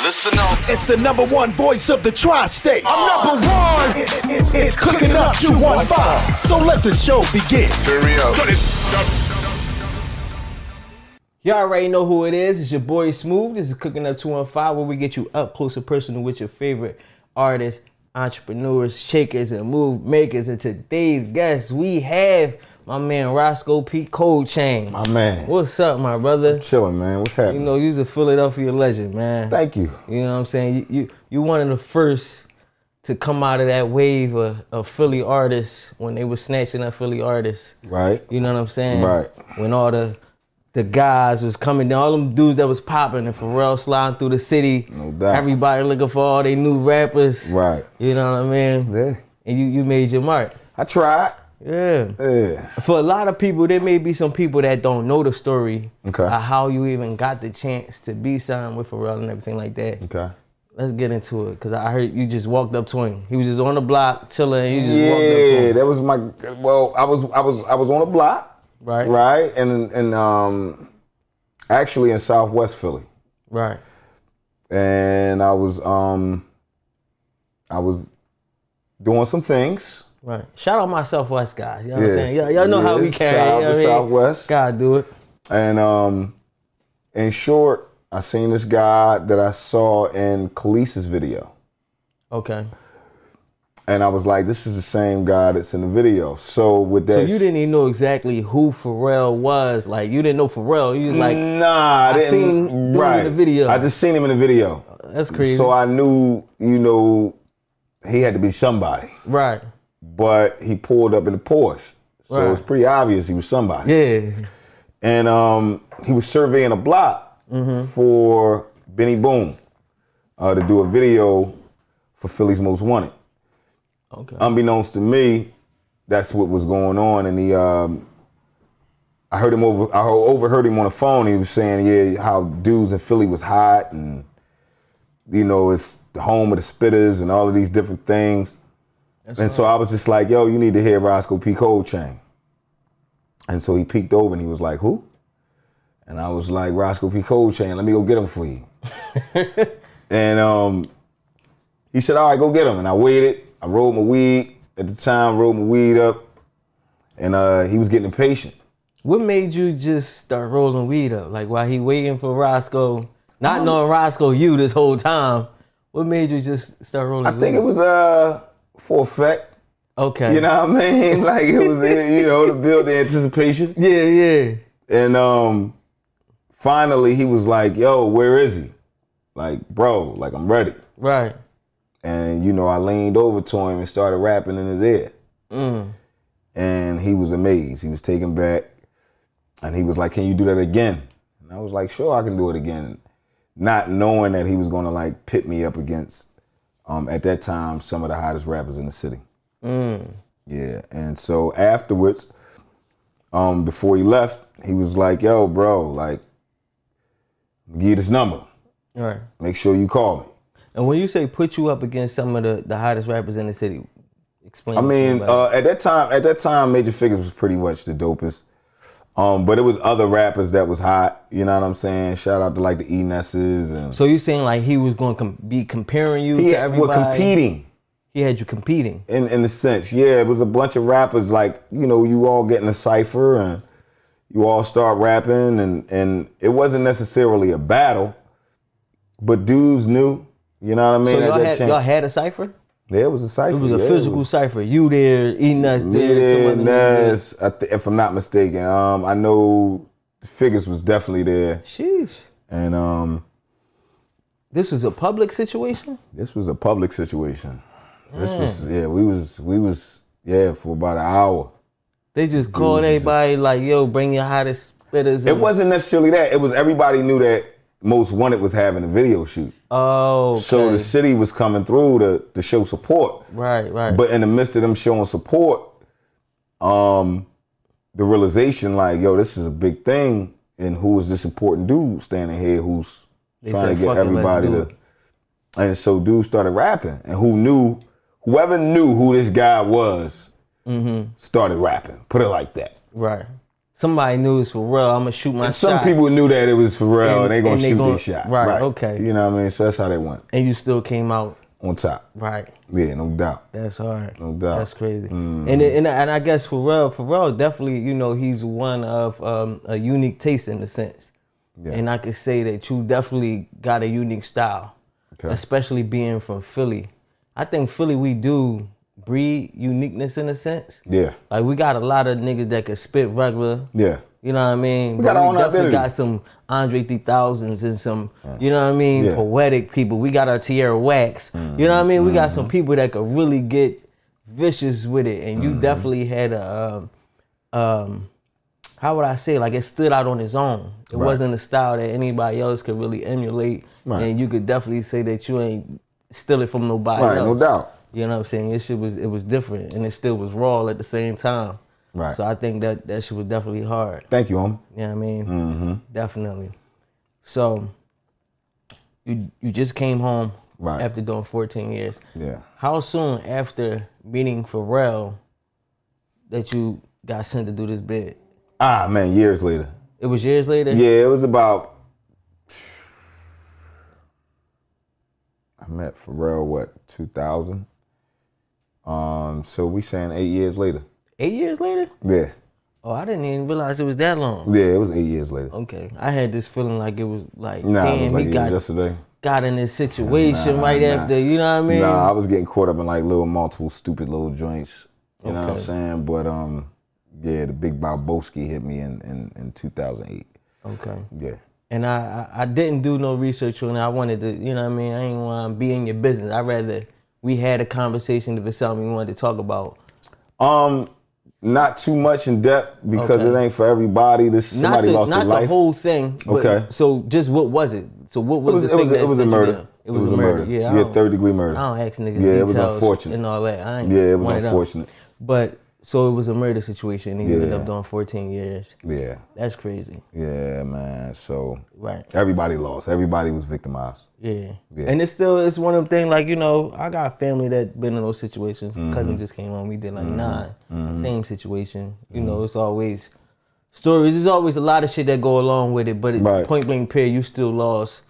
Listen up. It's the number one voice of the tri-state. I'm number one. It's Cooking Up 215. So let the show begin. Turn me up. You already know who it is. It's your boy Smooth. This is Cooking Up 215, where we get you up close and personal with your favorite artists, entrepreneurs, shakers, and move makers. And today's guest, we have my man Rosco P, Coldchain. My man. What's up, my brother? I'm chilling, man. What's happening? You know, you's a Philadelphia legend, man. Thank you. You know what I'm saying? You one of the first to come out of that wave of Philly artists when they were snatching up Philly artists. Right. You know what I'm saying? Right. When all the guys was coming down, all them dudes that was popping, and Pharrell sliding through the city. No doubt. Everybody looking for all they new rappers. Right. You know what I mean? Yeah. And you made your mark. I tried. Yeah. Yeah. For a lot of people, there may be some people that don't know the story Okay. of how you even got the chance to be signed with Pharrell and everything like that. Okay. Let's get into it, because I heard you just walked up to him. He was just on the block chilling. You just walked up to Yeah, him. that was my. Well, I was on the block. Right. Right, and actually in Southwest Philly, Right. and I was doing some things. Right. Shout out my Southwest guys. You know what I'm saying? Y'all know how we carry. Shout out You know to what I mean? Southwest. Gotta do it. And in short, I seen this guy that I saw in Khalees's video. Okay. And I was like, this is the same guy that's in the video. So with that, So you didn't even know exactly who Pharrell was. Like, you didn't know Pharrell. You was like, nah, I seen dude in the video. I just seen him in the video. That's crazy. So I knew, he had to be somebody. Right. But he pulled up in a Porsche, so Right. it was pretty obvious he was somebody. Yeah. And he was surveying a block for Benny Boom to do a video for Philly's Most Wanted. Okay. Unbeknownst to me, that's what was going on. And I overheard him on the phone. He was saying, yeah, how dudes in Philly was hot, and it's the home of the spitters and all of these different things. So I was just like, yo, you need to hear Rosco P. Coldchain. And so he peeked over and he was like, who? And I was like, Rosco P. Coldchain, let me go get him for you. And he said, all right, go get him. And I waited. I rolled my weed at the time, rolled my weed up, and he was getting impatient. What made you just start rolling weed up? Like, while he waiting for Rosco, not knowing Rosco you this whole time, what made you just start rolling weed? I think it was for effect. Okay. You know what I mean? Like it was, to build the anticipation. Yeah, yeah. And finally he was like, yo, where is he? Like, bro, like I'm ready. Right. And, I leaned over to him and started rapping in his ear. And he was amazed. He was taken back. And he was like, can you do that again? And I was like, sure, I can do it again. Not knowing that he was going to, like, pit me up against, at that time, some of the hottest rappers in the city. Yeah. And so afterwards, before he left, he was like, yo, bro, like, give you this number. Right. Make sure you call me. And when you say put you up against some of the hottest rappers in the city, explain. I mean, at that time, Major Figures was pretty much the dopest. But it was other rappers that was hot. You know what I'm saying? Shout out to like the E-Nesses and. So you saying like he was going to be comparing you to everybody? We're competing. He had you competing. In the sense, yeah, it was a bunch of rappers like you all get in a cipher and you all start rapping and it wasn't necessarily a battle, but dudes knew. You know what I mean? So y'all had a cipher? Yeah, it was a cipher. It was a physical cipher. You there, E-Nuts there, Ness, if I'm not mistaken. I know Figures was definitely there. Sheesh. And this was a public situation? This was a public situation. This was we was for about an hour. They just called everybody like, yo, bring your hottest spitters. It wasn't necessarily that. It was everybody knew that Most Wanted was having a video shoot. Oh, okay. So the city was coming through to show support. Right, right. But in the midst of them showing support, the realization like, yo, this is a big thing, and who is this important dude standing here who's trying to get everybody to. And so dudes started rapping, and whoever knew who this guy was, started rapping. Put it like that. Right. somebody knew it was Pharrell, I'm gonna shoot my shot. Some people knew that it was Pharrell and they gonna shoot their shot. Right, okay. You know what I mean? So that's how they went. And you still came out on top. Right. Yeah, no doubt. That's hard. No doubt. That's crazy. And I guess Pharrell definitely, you know, he's one of a unique taste in a sense. Yeah. And I could say that you definitely got a unique style, especially being from Philly. I think Philly, we do breed uniqueness in a sense. Yeah. Like we got a lot of niggas that can spit regular. Yeah. You know what I mean? We got our own definitely identity. Got some Andre 3000s and some, you know what I mean, poetic people. We got our Tierra Wax. You know what I mean? We got some people that could really get vicious with it. And you definitely had a, how would I say, like it stood out on its own. It wasn't a style that anybody else could really emulate. And you could definitely say that you ain't steal it from nobody else. No doubt. You know what I'm saying? This shit was different and it still was raw at the same time. Right. So I think that shit was definitely hard. Thank you, homie. You know what I mean? Definitely. So you just came home after doing 14 years. Yeah. How soon after meeting Pharrell that you got sent to do this bid? Ah, man, years later. It was years later? Yeah, it was about, I met Pharrell, 2000? So we saying 8 years later. 8 years later? Yeah. Oh, I didn't even realize it was that long. Yeah, it was 8 years later. Okay. I had this feeling like it was like, it was like he yesterday. Got in this situation after, you know what I mean? Nah, I was getting caught up in like multiple stupid little joints. You know what I'm saying? But yeah, the big Balboski hit me in 2008. Okay. Yeah. And I didn't do no research on it. I wanted to, you know what I mean? I ain't want to be in your business. I'd rather we had a conversation if it's something we wanted to talk about. Not too much in depth because it ain't for everybody. Somebody lost their life. Not the whole thing. But, so just what was it? So what was the thing? It was a murder. It was a murder. Yeah, third-degree murder. I don't ask niggas it was unfortunate. And all that. I ain't it was unfortunate. But so it was a murder situation and you ended up doing 14 years. Yeah. That's crazy. Yeah, man. So everybody lost. Everybody was victimized. Yeah. And it's one of them things like, you know, I got family that been in those situations. Cousin just came on, we did like 9. Same situation. You know, it's always stories. There's always a lot of shit that go along with it, but point blank period, you still lost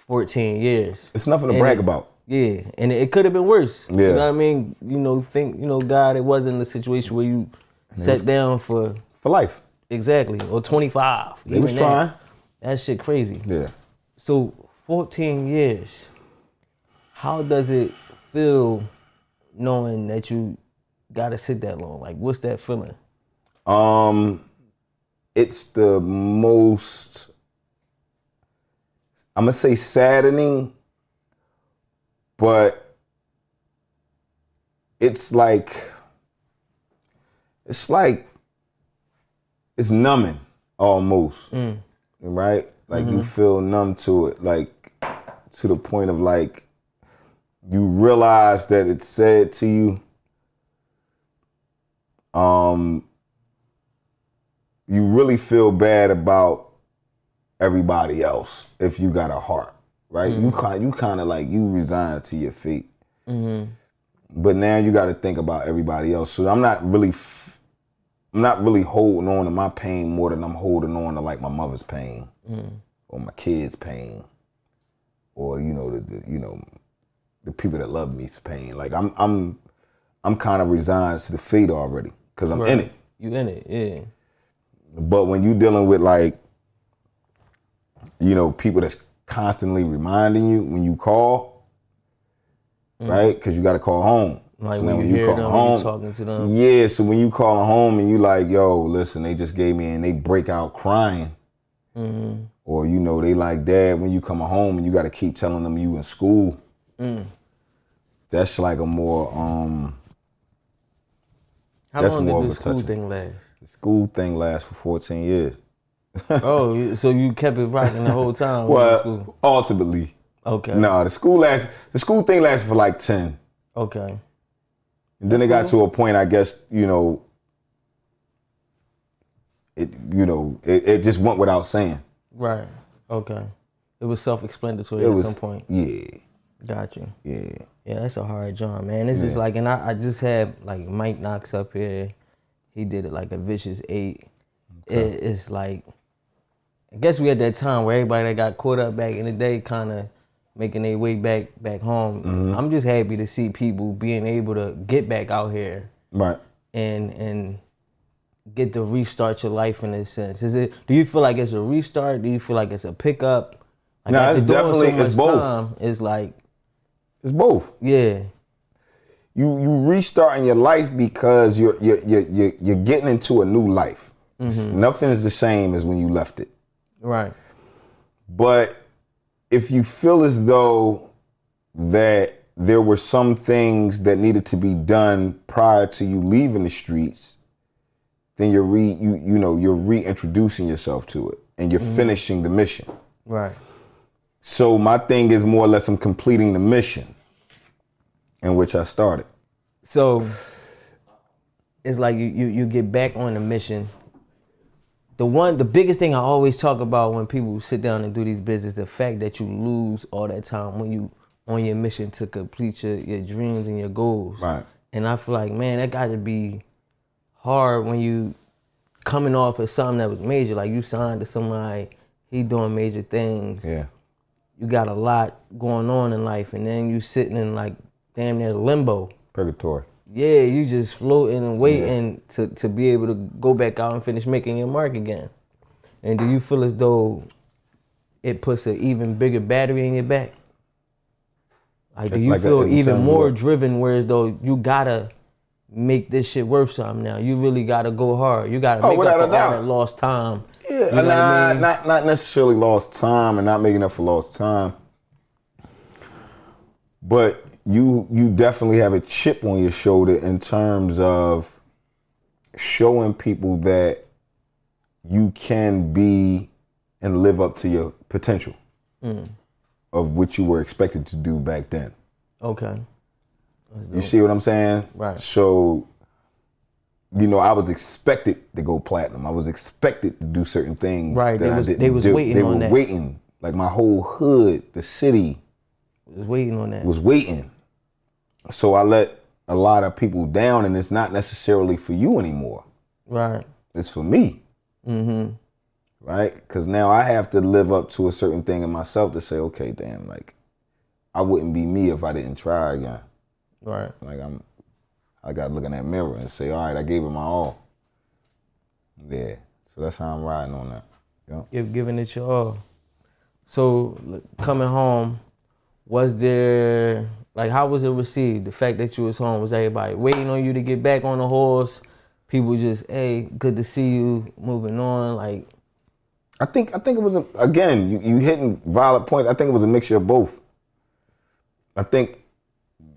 14 years. It's nothing to brag about. Yeah, and it could have been worse. Yeah. You know what I mean? You know, God, it wasn't a situation where you sat down for life. Exactly, or 25. They was trying. That shit crazy. Yeah. So 14 years, how does it feel knowing that you gotta sit that long? Like, what's that feeling? It's the most, I'm gonna say saddening, but it's numbing almost, right? Like you feel numb to it, like to the point of like you realize that it's said to you. You really feel bad about everybody else if you got a heart, right? You kind of like you resign to your fate, but now you got to think about everybody else. So I'm not really holding on to my pain more than I'm holding on to like my mother's pain or my kids' pain, or the people that love me's pain. Like I'm kind of resigned to the fate already because I'm in it. You in it, yeah. But when you dealing with like, people that's constantly reminding you when you call, right? Because you got to call home. Like so when you hear them, when you talking to them. Yeah, so when you calling home and you like, yo, listen, they just gave me, and they break out crying. Or, they like, Dad, when you come home and you got to keep telling them you in school. That's like a more, How long did the school thing last? The school thing lasts for 14 years. Oh, so you kept it rocking the whole time? Well, ultimately. Okay. No, the school thing lasted for like 10. Okay. And then it got to a point, I guess, it just went without saying. Right. Okay. It was self-explanatory at some point. Yeah. Got you. Yeah. Yeah, that's a hard job, man. It's just like, and I just had like Mike Knox up here. He did it like a vicious 8. it's like, I guess we at that time where everybody that got caught up back in the day kind of making their way back home. Mm-hmm. I'm just happy to see people being able to get back out here. Right. And get to restart your life in a sense. Do you feel like it's a restart? Do you feel like it's a pickup? Like no, it's definitely, it's both. It's like, it's both. Yeah. You restarting your life because you're getting into a new life. Mm-hmm. Nothing is the same as when you left it. Right. But if you feel as though that there were some things that needed to be done prior to you leaving the streets, then you're reintroducing yourself to it and you're finishing the mission. Right. So my thing is more or less I'm completing the mission in which I started. So it's like you get back on the mission. The biggest thing I always talk about when people sit down and do these business, the fact that you lose all that time when you on your mission to complete your dreams and your goals. Right. And I feel like, man, that got to be hard when you coming off of something that was major. Like you signed to somebody, he doing major things. Yeah. You got a lot going on in life, and then you sitting in like damn near limbo. Purgatory. Yeah, you just floating and waiting to be able to go back out and finish making your mark again. And do you feel as though it puts an even bigger battery in your back? Like, do you feel even more driven, whereas though you gotta make this shit worth something now? You really gotta go hard. You gotta make up for all that lost time. Yeah, you know what I mean? not necessarily lost time and not making up for lost time. But you definitely have a chip on your shoulder in terms of showing people that you can be and live up to your potential of what you were expected to do back then. Okay. You see what I'm saying? Right. So, I was expected to go platinum. I was expected to do certain things that I didn't do. They were waiting. Like my whole hood, the city was waiting on that. Was waiting. So I let a lot of people down, and it's not necessarily for you anymore. Right. It's for me. Mm-hmm. Right? Because now I have to live up to a certain thing in myself to say, okay, damn, like, I wouldn't be me if I didn't try again. Right. Like, I got to look in that mirror and say, all right, I gave it my all. Yeah. So that's how I'm riding on that. Yeah. You're giving it your all. So coming home, was there, like, how was it received? The fact that you was home, was everybody waiting on you to get back on the horse? People just, hey, good to see you, moving on, like. I think it was, again, you hitting valid points. I think it was a mixture of both. I think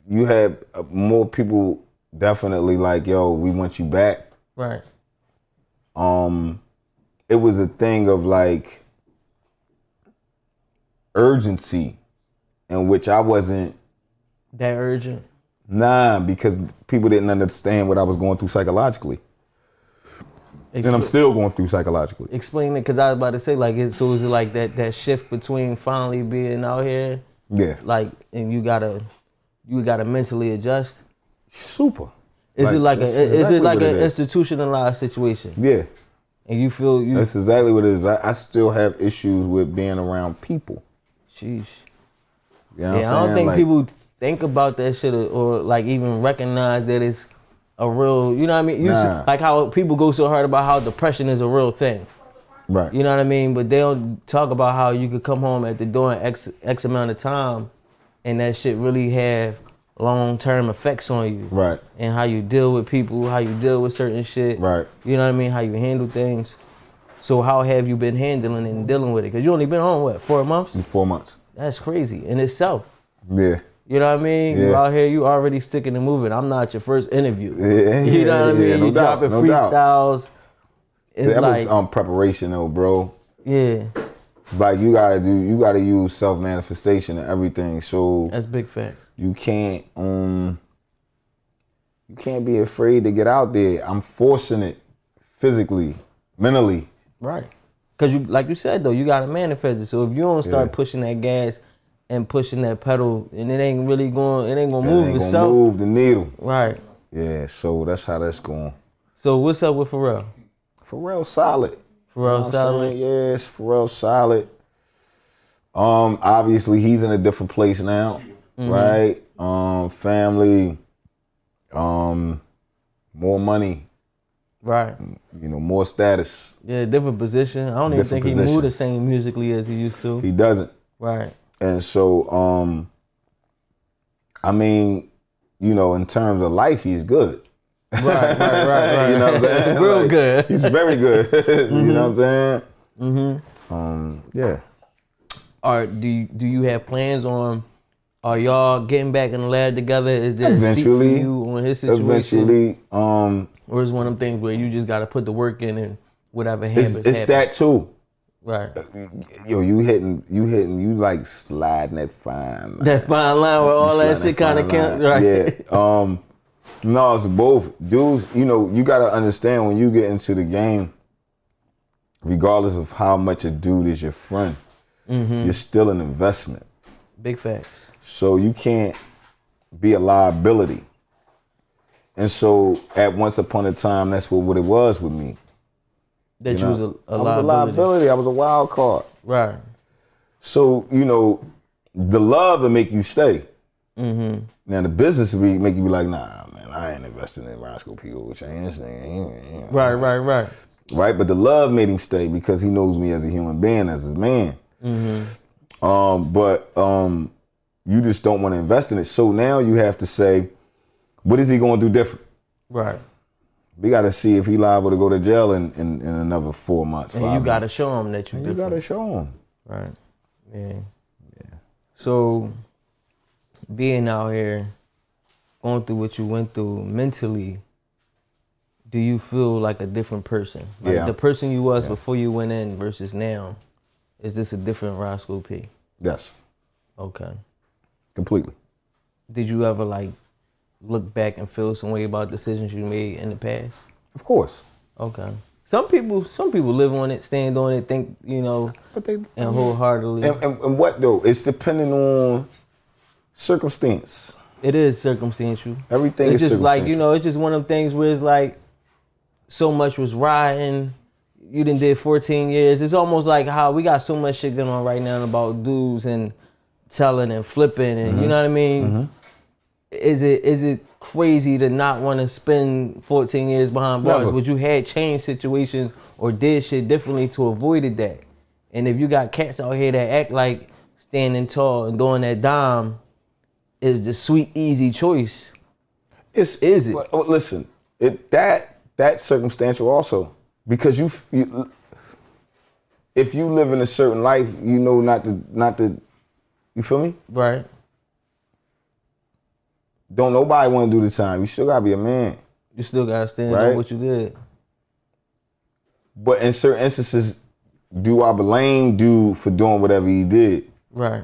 you had more people definitely like, yo, we want you back. Right. It was a thing of like urgency in which I wasn't. That urgent? Nah, because people didn't understand what I was going through psychologically. And I'm still going through psychologically. Explain it, because I was about to say, like, so is it like that shift between finally being out here? Yeah. Like, and you gotta mentally adjust? Super. Is it like an institutionalized situation? Yeah. And you feel you? That's exactly what it is. I still have issues with being around people. Sheesh. You know what I'm I don't think like, people think about that shit or like even recognize that it's a real, you know what I mean? Like how people go so hard about how depression is a real thing. Right. You know what I mean? But they don't talk about how you could come home after doing X amount of time and that shit really have long-term effects on you. Right. And how you deal with people, how you deal with certain shit. Right. You know what I mean? How you handle things. So how have you been handling and dealing with it? Because you only been on, what, 4 months? 4 months. That's crazy in itself. Yeah. You know what I mean? Yeah. You out here, you already sticking and moving. I'm not your first interview. Yeah, you know what I mean? No you doubt, dropping no freestyles. Doubt. It's that like, was preparation though, bro. Yeah. Like you gotta use self-manifestation and everything. So that's big facts. You can't be afraid to get out there. I'm forcing it physically, mentally. Right. Cause you, like you said though, you gotta manifest it. So if you don't start pushing that gas and pushing that pedal, and it ain't gonna move itself. It ain't gonna move the needle. Right. Yeah. So that's how that's going. So what's up with Pharrell? Pharrell solid. Pharrell solid. Yes, Pharrell solid. Obviously he's in a different place now, right? Family, more money, right? More status. Yeah, different position. I don't even think he moved the same musically as he used to. He doesn't. Right. And so, I mean, in terms of life, he's good. Right. You know what I'm saying? Real good. He's very good. You know what I'm saying? Yeah. Do you have plans on? Are y'all getting back in the lab together? Is there a seat for you on his situation? Eventually. Or is one of them things where you just got to put the work in and whatever happens. It's that too. Right. Yo, you like sliding that fine line. That fine line where all that shit kind of counts, right? Yeah. No, it's both. Dudes, you got to understand when you get into the game, regardless of how much a dude is your friend, you're still an investment. Big facts. So you can't be a liability. And so at once upon a time, that's what it was with me. That you was a liability. I was a liability. I was a wild card. Right. So, the love will make you stay. Now the business will make you be like, nah, man, I ain't investing in Rosco P. Coldchain. Right. Right, but the love made him stay because he knows me as a human being, as his man. But you just don't want to invest in it. So now you have to say, what is he going to do different? Right. We got to see if he liable to go to jail in another 4 months. And you got to show him that you got to show him. Right. Yeah. So being out here, going through what you went through mentally, do you feel like a different person? Like the person you was before you went in versus now, is this a different Rosco P? Yes. Okay. Completely. Did you ever look back and feel some way about decisions you made in the past? Of course. Okay. Some people live on it, stand on it, think, and wholeheartedly. And what though? It's depending on circumstance. It is circumstantial. Everything is circumstantial. It's just it's just one of them things where it's like so much was riding. You done did 14 years. It's almost like how we got so much shit going on right now about dudes and telling and flipping and you know what I mean? Is it crazy to not want to spend 14 years behind bars? Never. Would you had changed situations or did shit differently to avoid that? And if you got cats out here that act like standing tall and doing that dime is the sweet, easy choice. Is it? Well, listen, that's circumstantial also. Because you if you live in a certain life, not to you feel me? Right. Don't nobody want to do the time. You still gotta be a man. You still gotta stand on what you did. But in certain instances, do I blame dude for doing whatever he did? Right.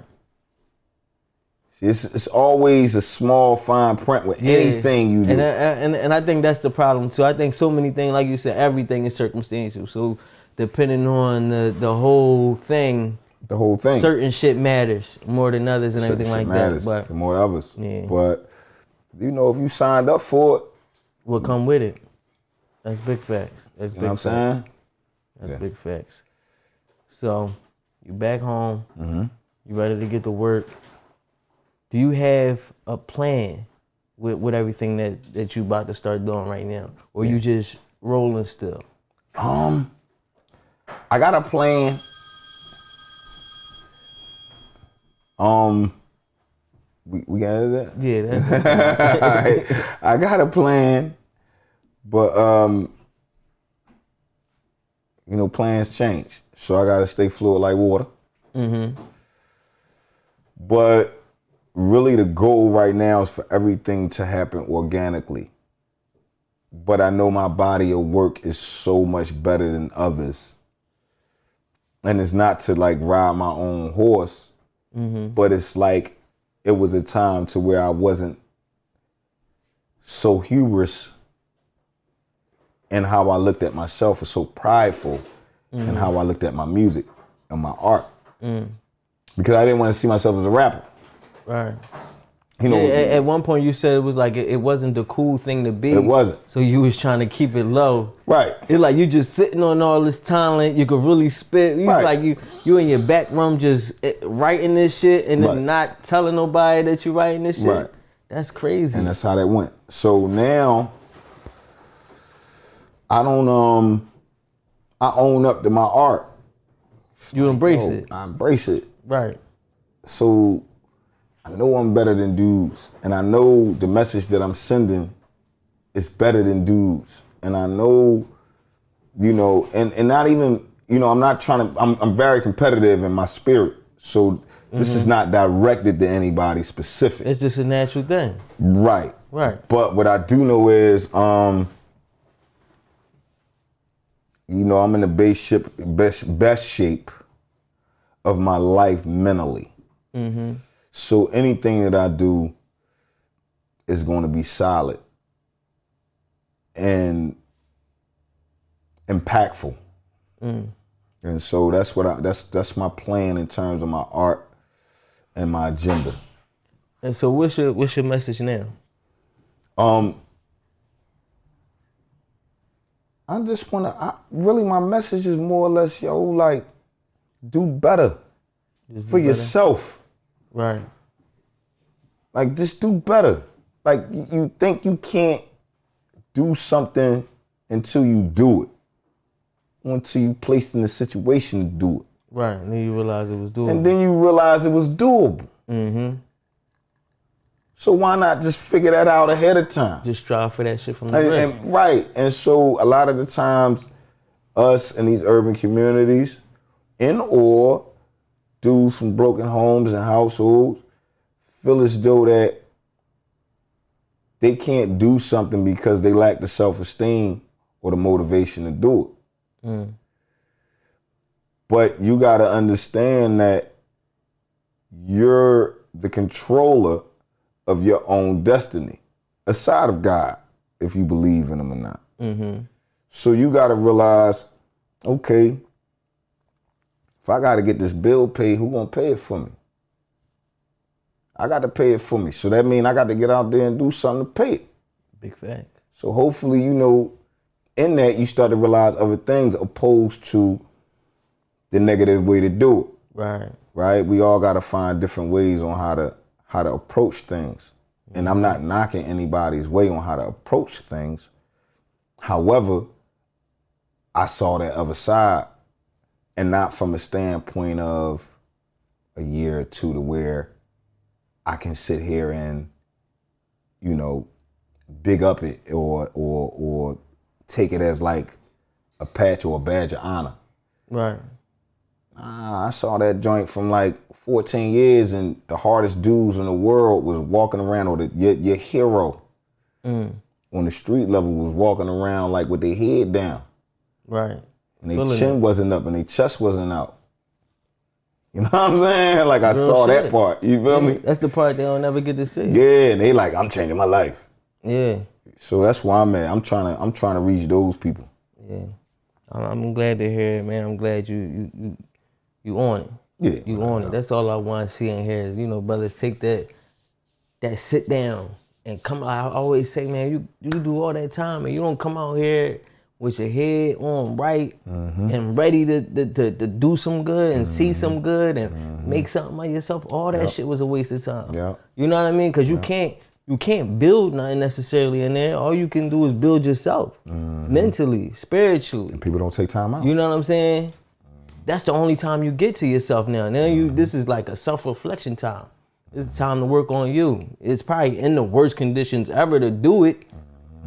See, it's always a small fine print with anything you do. And I think that's the problem too. I think so many things, like you said, everything is circumstantial. So depending on the whole thing. The whole thing. Certain shit matters more than others and everything like matters that. But more than others. Yeah. But if you signed up for it, what come with it? That's big facts. That's big facts. You know what I'm saying? That's big facts. So you back home. You ready to get to work. Do you have a plan with everything that you about to start doing right now? Or you just rolling still? I got a plan. We got that? Yeah, that's right. I got a plan, but plans change. So I gotta stay fluid like water. But really the goal right now is for everything to happen organically. But I know my body of work is so much better than others. And it's not to ride my own horse, but it's like it was a time to where I wasn't so hubris in how I looked at myself, or so prideful in how I looked at my music and my art. Because I didn't want to see myself as a rapper. Right. You know, at one point you said it was like it wasn't the cool thing to be. It wasn't. So you was trying to keep it low. Right. It's like you just sitting on all this talent. You could really spit. You Right. like you in your back room just writing this shit and then not telling nobody that you writing this shit. Right. That's crazy. And that's how that went. So now I don't I own up to my art. You embrace it. I embrace it. Right. So I know I'm better than dudes. And I know the message that I'm sending is better than dudes. And I know, you know, and not even, you know, I'm not trying to, I'm very competitive in my spirit. So this is not directed to anybody specific. It's just a natural thing. Right. Right. But what I do know is, you know, I'm in the best shape of my life mentally. Mm-hmm. So anything that I do is going to be solid and impactful. And so that's what that's my plan in terms of my art and my agenda. And so what's your message now? I just want to, really my message is more or less, yo, like, do better for yourself. Right. Like, just do better. Like, you think you can't do something until you do it. Until you placed in the situation to do it. Right, and then you realize it was doable. And then you realize it was doable. Mm-hmm. So why not just figure that out ahead of time? Just strive for that shit from the rip. Right. And so a lot of the times, us in these urban communities, or dudes from broken homes and households, feel as though that they can't do something because they lack the self-esteem or the motivation to do it. But you got to understand that you're the controller of your own destiny, aside of God, if you believe in him or not. Mm-hmm. So you got to realize, okay, if I got to get this bill paid, who gonna pay it for me? I got to pay it for me. So that means I got to get out there and do something to pay it. Big fact. So hopefully, you know, in that you start to realize other things opposed to the negative way to do it. Right. Right? We all got to find different ways on how to approach things. And I'm not knocking anybody's way on how to approach things. However, I saw that other side, and not from a standpoint of a year or two to where I can sit here and, you know, big up it or take it as like a patch or a badge of honor. Right. I saw that joint from like 14 years, and the hardest dudes in the world was walking around, or your hero on the street level was walking around like with their head down. Right. And their chin wasn't up and their chest wasn't out. You know what I'm saying? Like I saw that part. You feel me? That's the part they don't ever get to see. Yeah, and they like, I'm changing my life. Yeah. So that's where I'm at. I'm trying to reach those people. Yeah. I'm glad to hear it, man. I'm glad you on it. Yeah. You on it. That's all I want to see and hear is, you know, brothers, take that sit down and come out. I always say, man, you do all that time and you don't come out here with your head on right and ready to do some good and see some good and make something of yourself. All that shit was a waste of time. Yeah. You know what I mean? Because you can't build nothing necessarily in there. All you can do is build yourself mentally, spiritually. And people don't take time out. You know what I'm saying? That's the only time you get to yourself now. This is like a self-reflection time. It's time to work on you. It's probably in the worst conditions ever to do it,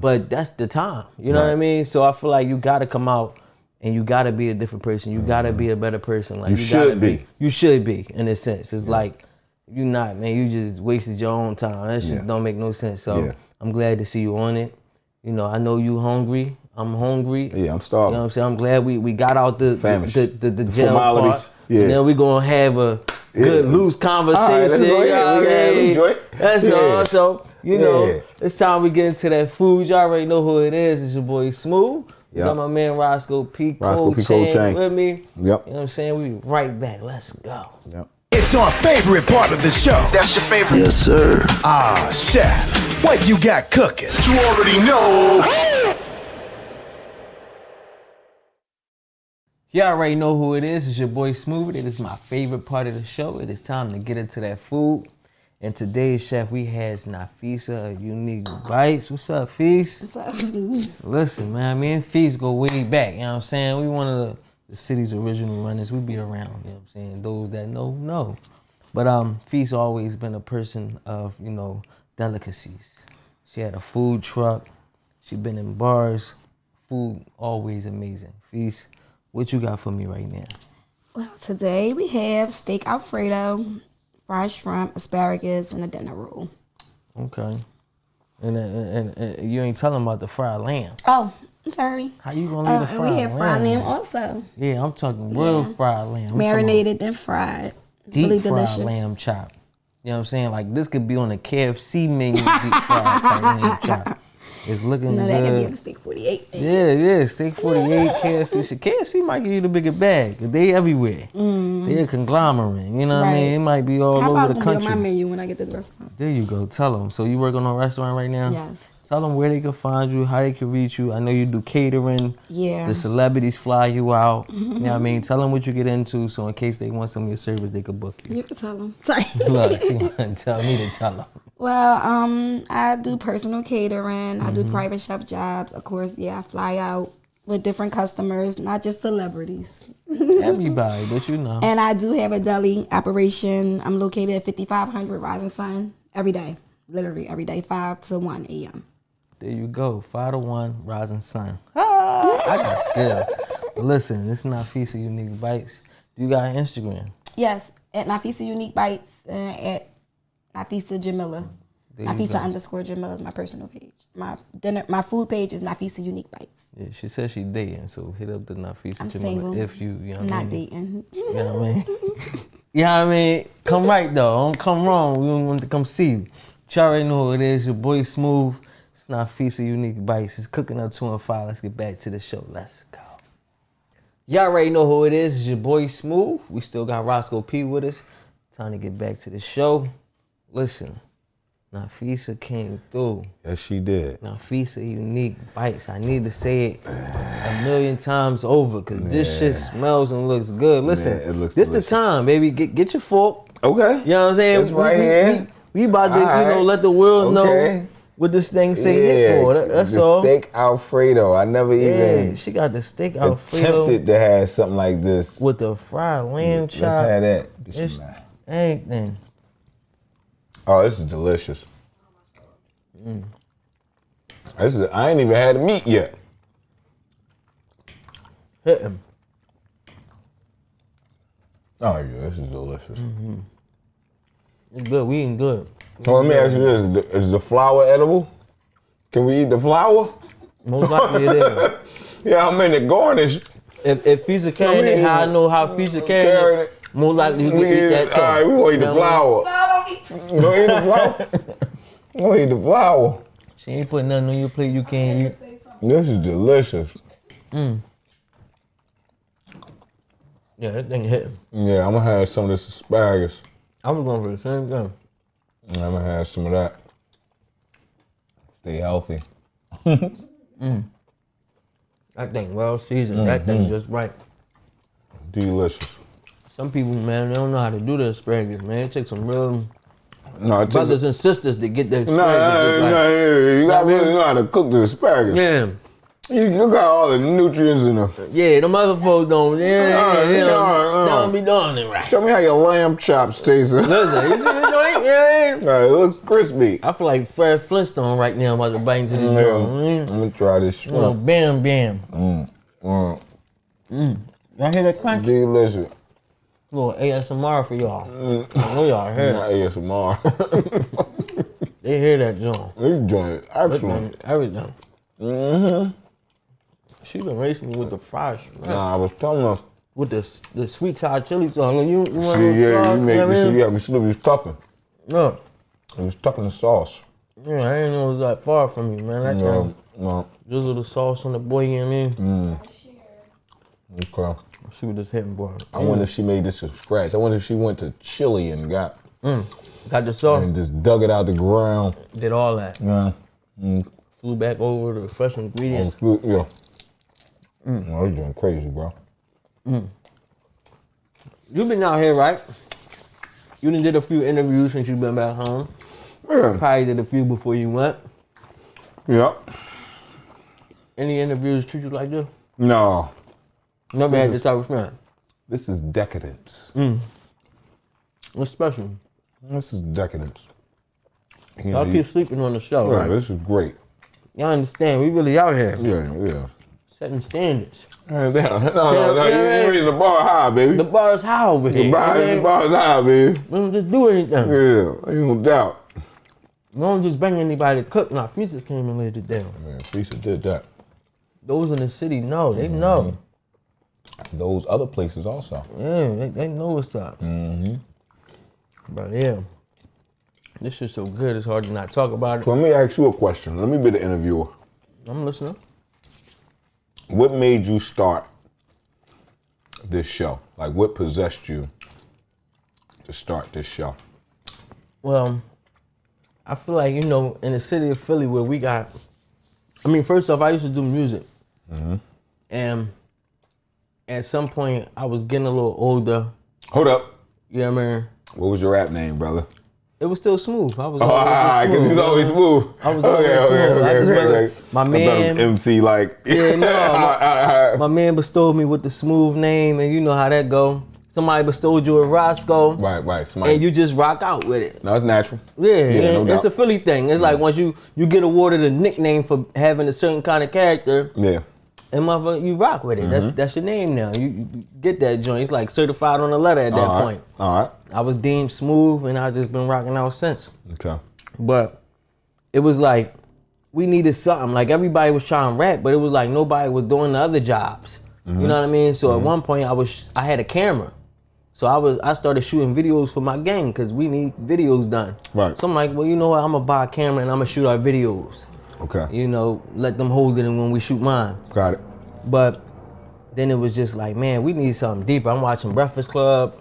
but that's the time. You know what I mean? So I feel like you gotta come out and you gotta be a different person. You gotta be a better person. Like you should be. You should be, in a sense. It's like you not, man. You just wasted your own time. That shit don't make no sense. So I'm glad to see you on it. You know, I know you hungry. I'm hungry. Yeah, I'm starving. You know what I'm saying? I'm glad we got out the jail formalities. part. Yeah. And then we're gonna have a good loose conversation. All right, let's go ahead. That's all. So, you know, it's time we get into that food. You already know who it is. It's your boy Smooth. You got my man Rosco P. Coldchain with me. Yep. You know what I'm saying? We right back. Let's go. Yep. It's our favorite part of the show. That's your favorite? Yes, sir. Ah, chef, what you got cooking? You already know. You already know who it is. It's your boy Smooth. It is my favorite part of the show. It is time to get into that food. And today's chef, we has Nafisa of Unique Bites. What's up, Feast? What's up, Smooth? Listen, man, me and Feast go way back. You know what I'm saying? We one of the city's original runners. We be around. You know what I'm saying? Those that know. But Feast always been a person of, delicacies. She had a food truck. She been in bars. Food always amazing. Feast, what you got for me right now? Well, today we have steak Alfredo, fried shrimp, asparagus, and a dinner roll. Okay. And you ain't telling about the fried lamb. Oh, I'm sorry. How you gonna leave the fried lamb? And we have fried lamb also. Yeah, I'm talking real fried lamb. I'm marinated and fried. Deep really fried delicious. lamb chop. You know what I'm saying? Like this could be on a KFC menu. Deep fried type lamb chop. It's looking No, good. that could be on steak 48. Yeah, steak 48, KFC. KFC might give you the bigger bag. They everywhere. They a conglomerate. You know what I mean? It might be all How over the about country. be on my menu when I get to the restaurant? There you go. Tell them. So you working on a restaurant right now? Yes. Tell them where they can find you, how they can reach you. I know you do catering. Yeah. The celebrities fly you out. You know what I mean? Tell them what you get into so in case they want some of your service, they could book you. You can tell them. Sorry. Look, she want to tell me to tell them. Well, I do personal catering. I do private chef jobs. Of course, I fly out with different customers, not just celebrities. Everybody, but you know. And I do have a deli operation. I'm located at 5500 Rising Sun every day. Literally every day, 5 to 1 a.m. There you go. 5 to 1, Rising Sun. I got skills. Listen, this is Nafisa Unique Bites. Do you got an Instagram? Yes, at Nafisa Unique Bites, at Nafisa Jamila. Nafisa _Jamila is my personal page. My food page is Nafisa Unique Bites. Yeah, she said she dating, so hit up the Nafisa I'm Jamila single. if you know I'm what I not mean? dating. You know what I mean? You know what I mean? Come right though. Don't come wrong. We want to come see you. You already know who it is. Your boy Smooth. It's Nafisa Unique Bites. It's cooking up 2 and 5. Let's get back to the show. Let's go. Y'all already know who it is. It's your boy Smooth. We still got Rosco P with us. Time to get back to the show. Listen, Nafisa came through. Yes, she did. Nafisa Unique Bites. I need to say it a million times over because this shit smells and looks good. Listen, it looks this delicious. the time, baby. Get your fork. Okay. You know what I'm saying? It's right here. We about to, All right. let the world Okay. know what this thing say hit for. That's the all. steak Alfredo. I never even She got the steak Alfredo attempted to have something like this. with the fried lamb chop. Let's have that. It's Bismillah. anything. Oh, this is delicious. I ain't even had the meat yet. Hit him. Oh yeah, this is delicious. It's good. We eating good. So let me ask you this: is the flour edible? Can we eat the flour? Most likely it is. Yeah, I'm in the garnish. If Fisa carrying it, how I know how Fisa carrying it, most likely you can eat that too. All right, we gonna eat the flour. No, don't eat. You gonna eat the flour? You gonna eat the flour? She ain't putting nothing on your plate you can't eat. This is delicious. Yeah, that thing hit. Yeah, I'm gonna have some of this asparagus. I was going for the same thing. I'm gonna have some of that. Stay healthy. That thing well seasoned. That thing just right. Delicious. Some people, man, they don't know how to do the asparagus, man. It takes some real No, it takes brothers and sisters to get the asparagus. no, you gotta really know how to cook the asparagus. Yeah. You got all the nutrients in them. Yeah, them other folks don't. They don't be doing it right. Tell me how your lamb chops taste. Listen, you see this joint? Yeah. It looks crispy. I feel like Fred Flintstone right now. I'm about to bite into this joint. I'm gonna try this shrimp. Bam, bam. Y'all hear that crunch? Delicious. Little ASMR for y'all. I know y'all heard Not it. ASMR. They hear that joint. This joint is excellent. Everything. She been racing me with the fries, man. Nah, I was telling her. With the sweet Thai chili sauce. You want See, some yeah, sauce? you make know what I this. mean? Yeah, it was stuffing. No. It was stuffing the sauce. Yeah, I didn't know it was that far from me, man. That time, No. drizzle the sauce on the boy, you know what I mean? Okay. Let's see what this hitting for. I wonder if she made this from scratch. I wonder if she went to Chile and got the sauce. and just dug it out the ground. Did all that. Yeah. Flew back over the fresh ingredients. Yeah. Oh, he's doing crazy, bro. You've been out here, right? You done did a few interviews since you've been back home. Yeah. Probably did a few before you went. Yep. Any interviews treat you like this? No. Never had this type of friend. This is decadence. What's special? This is decadence. You Y'all keep sleeping on the show, yeah, right? this is great. Y'all understand? We really out here. Yeah. Setting standards. No, you raise the bar high, baby. The bar is high over here. The bar is high, baby. We don't just do anything. Yeah, ain't no doubt. We don't just bring anybody to cook. Now, Future came and laid it down. Yeah, Fisa did that. Those in the city know. They know. Those other places also. Yeah, they know what's up. But yeah, this shit's so good, it's hard to not talk about it. So let me ask you a question. Let me be the interviewer. I'm listening. What made you start this show? Like, what possessed you to start this show? Well, I feel like, in the city of Philly where we got, first off, I used to do music. And at some point, I was getting a little older. Hold up. You know what I mean? What was your rap name, brother? It was still smooth. I was because he's always smooth. I was always smooth. I just remember my man, MC like. Yeah, no. My man bestowed me with the smooth name, and you know how that go. Somebody bestowed you a Rosco. Right. Somebody. And you just rock out with it. No, it's natural. Yeah, no it's doubt. a Philly thing. It's like once you get awarded a nickname for having a certain kind of character. Yeah. And motherfucker, you rock with it. That's your name now. You get that joint. It's like certified on the letter at that point. All right. I was deemed smooth, and I've just been rocking out since. Okay. But it was like we needed something. Like everybody was trying to rap, but it was like nobody was doing the other jobs. You know what I mean? So at one point, I had a camera. So I started shooting videos for my gang because we need videos done. Right. So I'm like, well, you know what? I'm gonna buy a camera and I'm gonna shoot our videos. Okay. Let them hold it when we shoot mine. Got it. But then it was just like, man, we need something deeper. I'm watching Breakfast Club.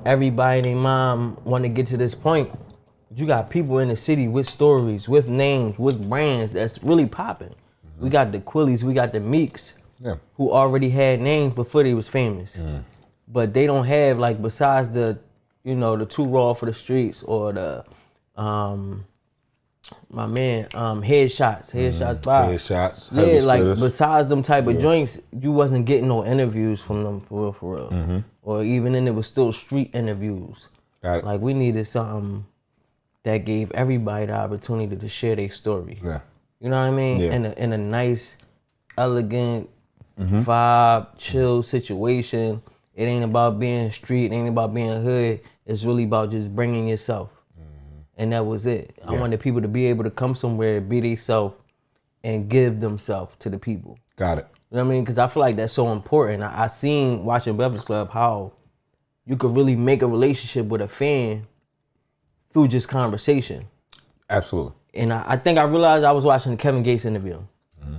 Everybody and their mom want to get to this point. You got people in the city with stories, with names, with brands that's really popping. We got the Quillies, we got the Meeks, who already had names before they was famous. But they don't have, like, besides the, the Too Raw for the Streets or the, my man, Headshots 5. Headshots. Yeah, like besides them type of joints, you wasn't getting no interviews from them for real. Or even then, it was still street interviews. Got it. Like we needed something that gave everybody the opportunity to share their story. Yeah. You know what I mean? Yeah. In a nice, elegant vibe, chill situation. It ain't about being street. It ain't about being hood. It's really about just bringing yourself. And that was it. I wanted people to be able to come somewhere, be themselves, and give themselves to the people. Got it. You know what I mean? Because I feel like that's so important. I seen watching Breakfast Club how you could really make a relationship with a fan through just conversation. Absolutely. And I think I realized I was watching the Kevin Gates interview.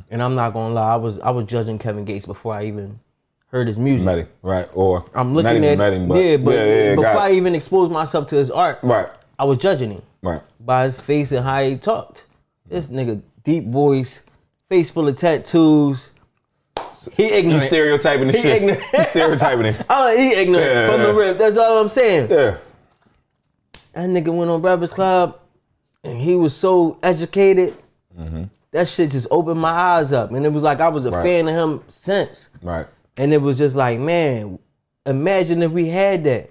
And I'm not gonna lie, I was judging Kevin Gates before I even heard his music. Met him, right? Or I'm looking not even at met him, but before I even exposed myself to his art, right. I was judging him. Right. By his face and how he talked. This nigga, deep voice, face full of tattoos. He ignorant. You stereotyping the He shit. ignorant. You stereotyping it. He ignorant from the rip. That's all I'm saying. Yeah. That nigga went on Breakfast Club and he was so educated. That shit just opened my eyes up. And it was like I was a fan of him since. Right. And it was just like, man, imagine if we had that.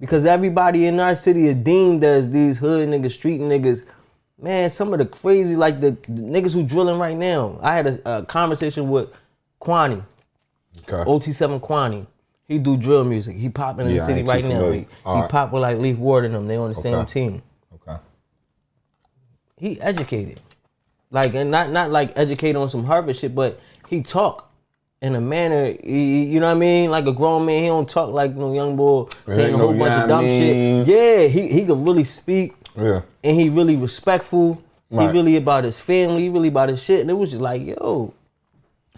Because everybody in our city is deemed as these hood niggas, street niggas. Man, some of the crazy, like the niggas who drilling right now. I had a conversation with Kwani, OT7 Kwani. He do drill music. He popping in the city right now. He pop with like Leaf Ward and them. They on the same team. Okay. He educated. Like, and not like educated on some Harvard shit, but he talk in a manner, you know what I mean? Like a grown man, he don't talk like no young boy saying a whole bunch of dumb shit. Yeah, he could really speak. Yeah. And he really respectful. Right. He really about his family. He really about his shit. And it was just like, yo,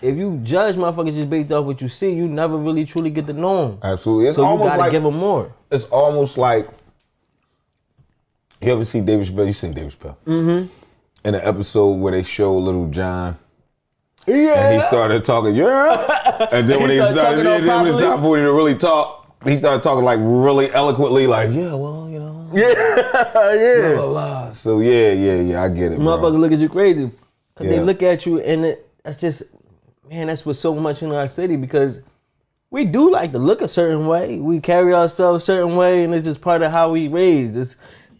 if you judge motherfuckers just based off what you see, you never really truly get to know them. Absolutely. It's So you almost gotta like, give them more. It's almost like, you ever see David Chappelle? You seen David Chappelle? Mm-hmm. In an episode where they show Little John. Yeah. And he started talking, yeah. And then when he started when it's time for him to really talk, he started talking like really eloquently, like, yeah, well, you know. Yeah. Blah, blah, blah. So yeah, I get it, bro. Motherfuckers look at you crazy. Cause Yeah. they look at you and that's just, man, that's what's so much in our city because we do like to look a certain way. We carry ourselves a certain way and it's just part of how we raised. It's,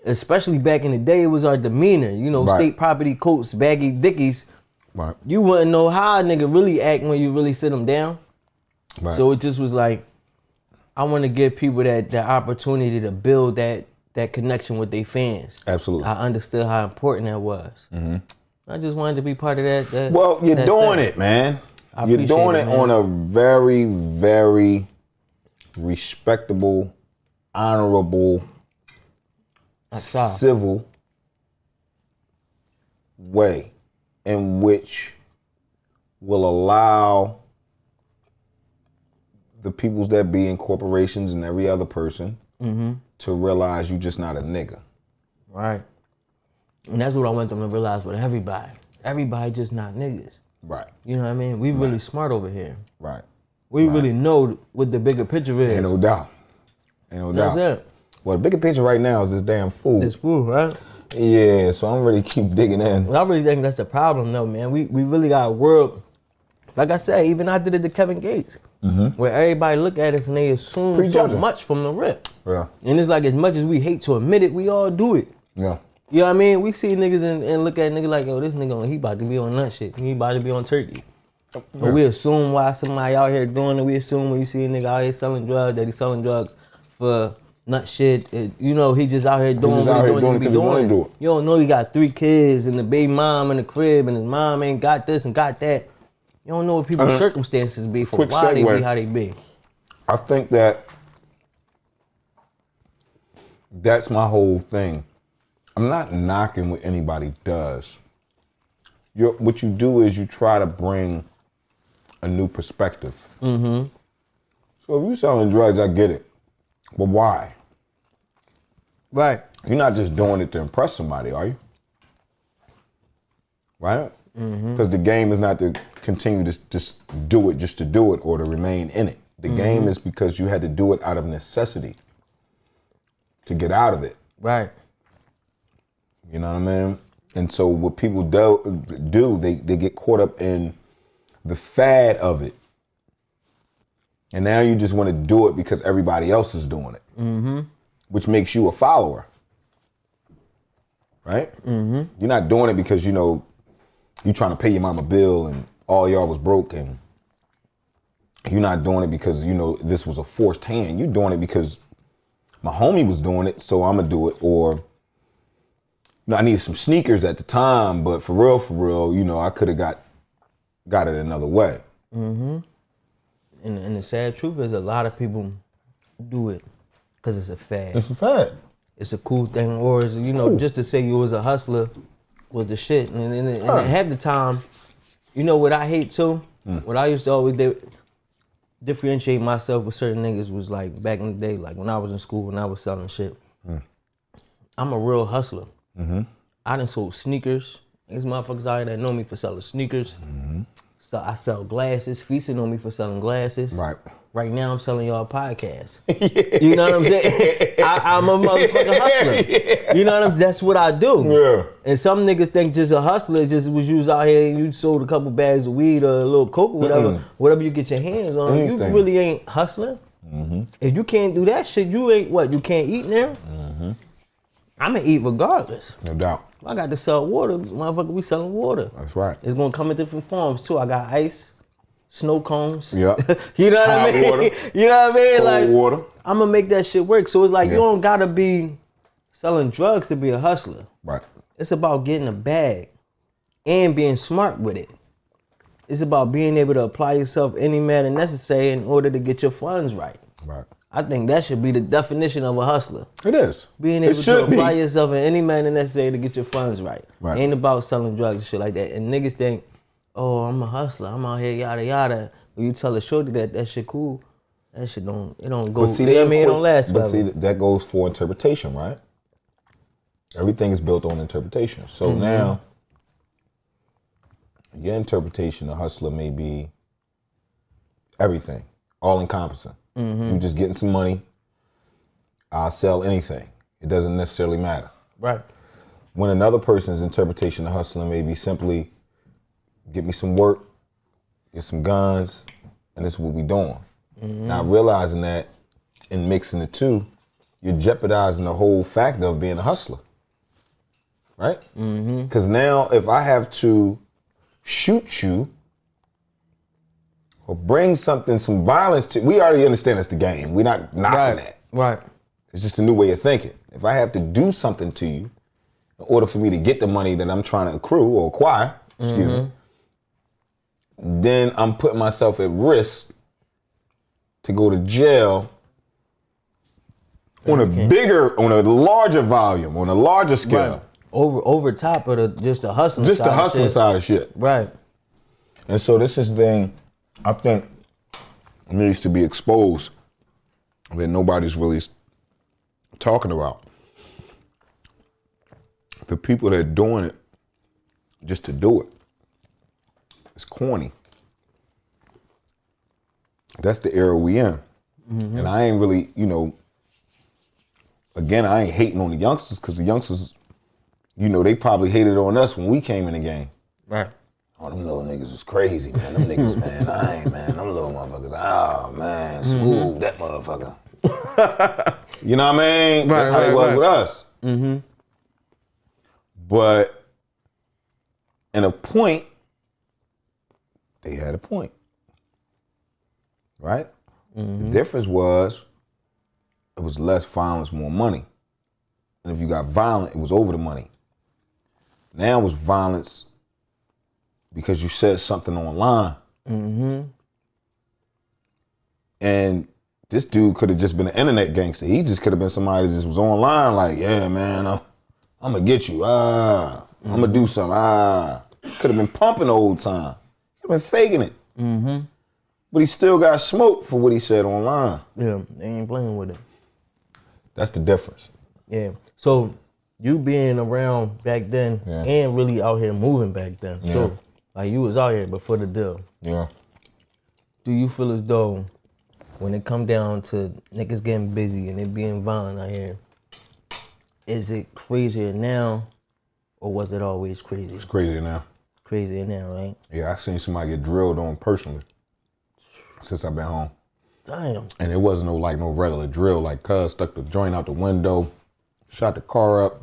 especially back in the day, it was our demeanor. You know, Right. state property coats, baggy dickies. Right. You wouldn't know how a nigga really act when you really sit them down. Right. So it just was like, I want to give people that opportunity to build that connection with their fans. Absolutely. I understood how important that was. Mm-hmm. I just wanted to be part of that. Well, you're that doing thing. it, man. I You're appreciate doing it, it man. on a very, very respectable, honorable, I try. civil way in which will allow the peoples that be in corporations and every other person to realize you just not a nigga. Right. And that's what I want them to realize with everybody. Everybody just not niggas. Right. You know what I mean? We really smart over here. Right. We really know what the bigger picture is. Ain't no doubt. Ain't no doubt. That's it. Well, the bigger picture right now is this damn food. It's food, right? Yeah, so I'm ready to keep digging in. But I really think that's the problem, though, man. We really got a world. Like I said, even I did it to Kevin Gates, where everybody look at us and they assume so Prejudging. much from the rip. Yeah. And it's like as much as we hate to admit it, we all do it. Yeah. You know what I mean? We see niggas and look at niggas like, yo, this nigga, he about to be on nut shit. He about to be on turkey. But we assume why somebody out here doing it. We assume when you see a nigga out here selling drugs, that he's selling drugs for nut shit. You know, he just out here doing what he be doing. You don't know he got 3 kids and the baby mom in the crib and his mom ain't got this and got that. You don't know what people's circumstances be for Quick why they segue. be how they be. I think that's my whole thing. I'm not knocking what anybody does. What you do is you try to bring a new perspective. Mm-hmm. So if you're selling drugs, I get it. But why? Right. You're not just doing it to impress somebody, are you? Right? Because the game is not to continue to just do it just to do it or to remain in it. The game is because you had to do it out of necessity to get out of it. Right. You know what I mean? And so what people do they get caught up in the fad of it. And now you just want to do it because everybody else is doing it, which makes you a follower, right? You're not doing it because, you know, you trying to pay your mama bill and all y'all was broke, and you're not doing it because, you know, this was a forced hand. You're doing it because my homie was doing it, so I'm gonna do it. Or, you know, I needed some sneakers at the time, but for real, you know, I could have got it another way. And the sad truth is a lot of people do it because it's a fad. It's a fad. It's a cool thing, or is, you know, just to say you was a hustler was the shit. And half the time, you know what I hate too? What I used to always differentiate myself with certain niggas was like back in the day, like when I was in school, when I was selling shit. I'm a real hustler. I done sold sneakers. These motherfuckers out here that know me for selling sneakers. So I sell glasses. Feasting on me for selling glasses. Right. Right now I'm selling y'all podcasts. You know what I'm saying? I'm a motherfucking hustler. You know what I'm saying? That's what I do. Yeah. And some niggas think just a hustler just was you was out here and you sold a couple bags of weed or a little coke or whatever. Whatever you get your hands on. Anything. You really ain't hustling. If you can't do that shit, you ain't what? You can't eat now? I'ma eat regardless. No doubt. I got to sell water. Motherfucker, we selling water. That's right. It's gonna come in different forms too. I got ice, snow cones. Yeah. You know what I Hot mean? water. You know what I mean? Cold Like water. I'm gonna make that shit work. So it's like Yeah. you don't gotta be selling drugs to be a hustler. Right. It's about getting a bag and being smart with it. It's about being able to apply yourself any manner necessary in order to get your funds right. Right. I think that should be the definition of a hustler. It is. Being able to apply yourself in any manner necessary to get your funds right. Right. Ain't about selling drugs and shit like that. And niggas think oh, I'm a hustler, I'm out here, yada yada. When you tell a shorty that shit cool, that shit don't go. But see, you know what I mean? It don't last But forever. see, that goes for interpretation, right? Everything is built on interpretation. So now, your interpretation of hustler may be everything, all encompassing. You just getting some money. I'll sell anything. It doesn't necessarily matter. Right. When another person's interpretation of hustling may be simply get me some work, get some guns, and this is what we doing. Not realizing that in mixing the two, you're jeopardizing the whole factor of being a hustler. Right? Because now if I have to shoot you or bring some violence to, we already understand it's the game. We're not knocking that. Right. It's just a new way of thinking. If I have to do something to you in order for me to get the money that I'm trying to accrue or acquire, excuse me, then I'm putting myself at risk to go to jail on a larger volume, on a larger scale. Right. Over top of just the hustling Just side the hustling of shit. side of shit. Right. And so this is the thing I think needs to be exposed that nobody's really talking about. The people that are doing it just to do it, it's corny. That's the era we in. And I ain't really, again, I ain't hating on the youngsters because the youngsters, they probably hated on us when we came in the game. Right. Oh, them little niggas was crazy, man. Them niggas, man, them little motherfuckers. Oh, man, smooth, that motherfucker. You know what I mean? That's how they was with us. But in a point, they had a point. Right? The difference was it was less violence, more money. And if you got violent, it was over the money. Now it's violence because you said something online. And this dude could have just been an internet gangster. He just could have been somebody that just was online like, yeah, man, I'm going to get you. I'm going to do something. Could have been pumping the whole time. Could have been faking it. But he still got smoked for what he said online. Yeah, they ain't playing with it. That's the difference. Yeah. So you being around back then and really out here moving back then. Yeah. So like you was out here before the deal. Yeah. Do you feel as though when it come down to niggas getting busy and it being violent out here, is it crazier now or was it always crazy? It's crazier now. Crazier now, right? Yeah, I seen somebody get drilled on personally since I've been home. Damn. And it wasn't no regular drill, like cuz stuck the joint out the window, shot the car up,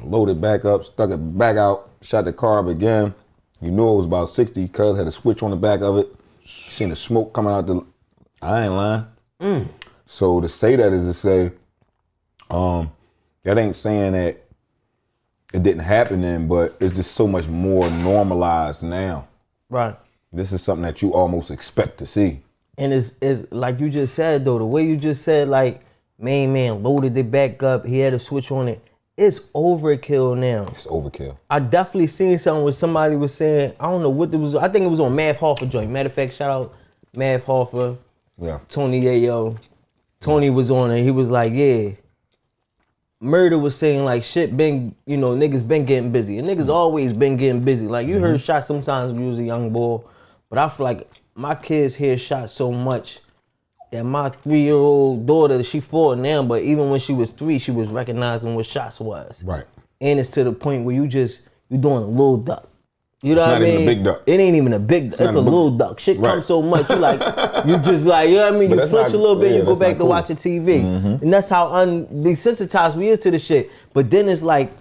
loaded back up, stuck it back out, shot the car up again. You knew it was about 60, cuz had a switch on the back of it. Seen the smoke coming out I ain't lying. So to say that is to say, that ain't saying that it didn't happen then, but it's just so much more normalized now. Right. This is something that you almost expect to see. And it's like you just said though, the way you just said like, man loaded it back up, he had a switch on it. It's overkill now. It's overkill. I definitely seen something where somebody was saying, I don't know what it was, I think it was on Mav Hoffa joint. Matter of fact, shout out Mav Hoffa, Tony Yayo. Tony was on it, he was like, yeah. Murder was saying like shit been, niggas been getting busy. And niggas always been getting busy. Like you heard shots sometimes when you was a young boy. But I feel like my kids hear shots so much that my 3-year-old daughter, she 4 now, but even when she was 3, she was recognizing what shots was. Right. And it's to the point where you doing a little duck. You know It's what I not mean? even a big duck. It ain't even a big duck. It's a little duck. Shit comes so much. You like, you just like, you know what I mean? But You that's flinch not- a little bit, yeah, you go that's back not to cool. watching TV. And that's how desensitized we is to the shit. But then it's like,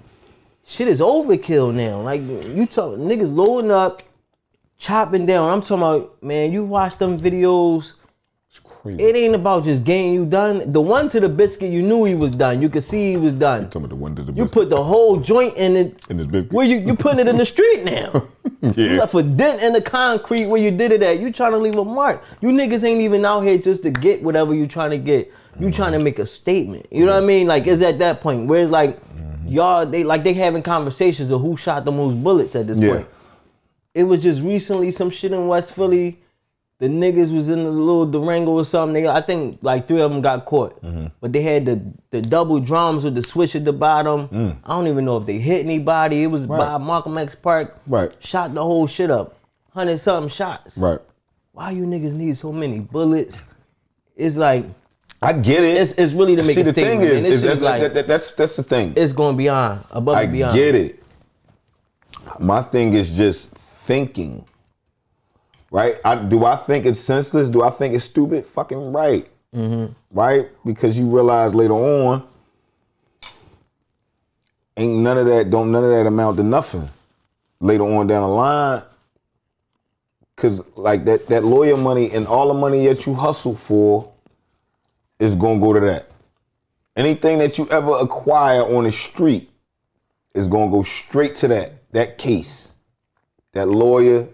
shit is overkill now. Like, you tell niggas loading up, chopping down. I'm talking about, man, you watch them videos. It's crazy. It ain't about just getting you done. The one to the biscuit, you knew he was done. You could see he was done. Talking about the one to the You biscuit. put the whole joint in it. In this biscuit. Where you putting it in the street now. You Yeah. left a dent in the concrete where you did it at. You trying to leave a mark. You niggas ain't even out here just to get whatever you trying to get. You trying to make a statement. You know what I mean? Like, it's at that point where it's like, y'all, they having conversations of who shot the most bullets at this point. it was just recently some shit in West Philly. The niggas was in a little Durango or something. I think like 3 of them got caught. But they had the double drums with the switch at the bottom. I don't even know if they hit anybody. It was by Malcolm X Park. Right. Shot the whole shit up. 100-something shots. Right. Why you niggas need so many bullets? It's like, I get it. It's really to make a statement. See, the thing is that's the thing. It's going beyond, above and beyond. I get it. My thing is just thinking. Right? Do I think it's senseless? Do I think it's stupid? Fucking right. Right? Because you realize later on, none of that amount to nothing later on down the line. Cause like that lawyer money and all the money that you hustle for is gonna go to that. Anything that you ever acquire on the street is gonna go straight to that case, that lawyer,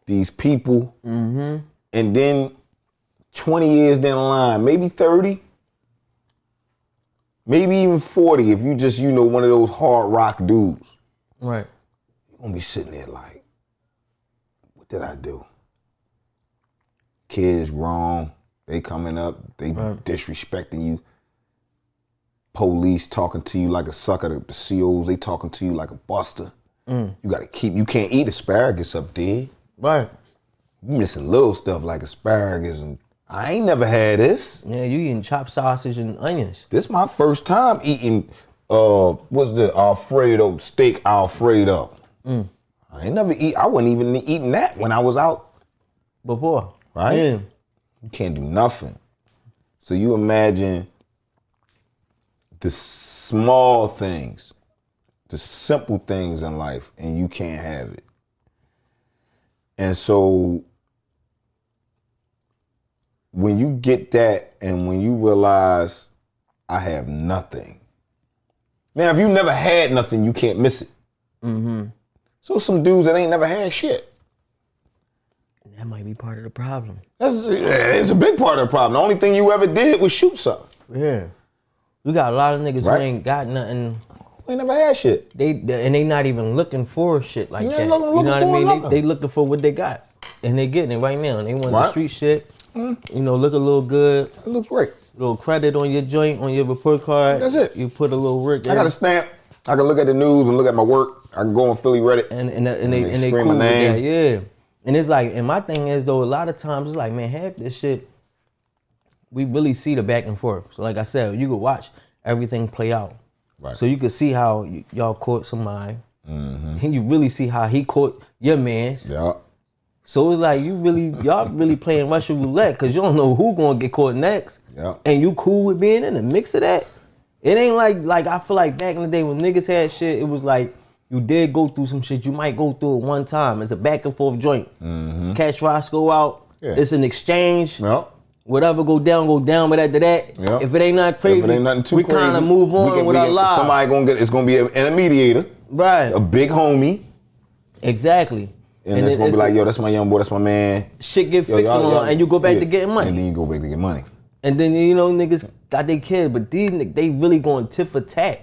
these people, and then 20 years down the line, maybe 30, maybe even 40, if you just, one of those hard rock dudes. Right. You're gonna be sitting there like, what did I do? Kids wrong, they coming up, they disrespecting you. Police talking to you like a sucker, the COs, they talking to you like a buster. You can't eat asparagus up there. Right. You missing little stuff like asparagus, and I ain't never had this. Yeah, you eating chopped sausage and onions. This my first time eating, what's the Alfredo, steak Alfredo. I wasn't even eating that when I was out. Before. Right? Yeah. You can't do nothing. So you imagine the small things, the simple things in life, and you can't have it. And so when you get that and when you realize I have nothing. Now, if you never had nothing, you can't miss it. So some dudes that ain't never had shit. That might be part of the problem. It's a big part of the problem. The only thing you ever did was shoot something. Yeah. We got a lot of niggas who ain't got nothing. They never had shit. They not even looking for shit like that. You know what I mean? They looking for what they got. And they getting it right now. They want the street shit. Look a little good. It looks great. Little credit on your joint, on your report card. That's it. You put a little work there. I got a stamp. I can look at the news and look at my work. I can go on Philly Reddit. And they cool with that, yeah. And it's like, and my thing is though, a lot of times it's like, man, half this shit, we really see the back and forth. So like I said, you could watch everything play out. Right. So you could see how y'all caught somebody. And you really see how he caught your mans. Yeah. So it's like y'all really playing Russian roulette because you don't know who gonna get caught next. Yeah. And you cool with being in the mix of that. It ain't like I feel like back in the day when niggas had shit, it was like you did go through some shit. You might go through it one time. It's a back and forth joint. Catch Rosco out. Yeah. It's an exchange. Yep. Whatever go down. But after that, if it ain't nothing crazy, we kind of move on with our lives. Somebody it's gonna be an intermediator. Right. A big homie. Exactly. And it's gonna be like, yo, that's my young boy, that's my man. Shit get fixed on, and you go back to getting money. And then you go back to get money. And then, niggas got their kid, but these niggas, they really going tit for tat.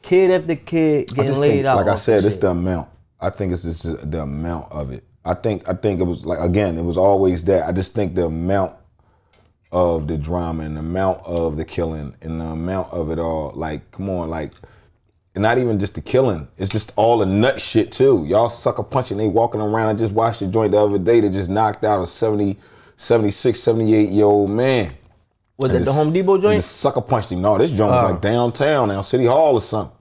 Kid after kid getting laid out. Like I said, it's the amount. I think it's just the amount of it. I think it was like, again, it was always that. I just think the amount of the drama and the amount of the killing and the amount of it all, like, come on, like, and not even just the killing, it's just all the nut shit too. Y'all sucker punching, they walking around. I just watched the joint the other day that just knocked out a 70, 76, 78-year-old man. Was it the Home Depot joint? Just sucker punched him. No, this joint was like downtown now, City Hall or something.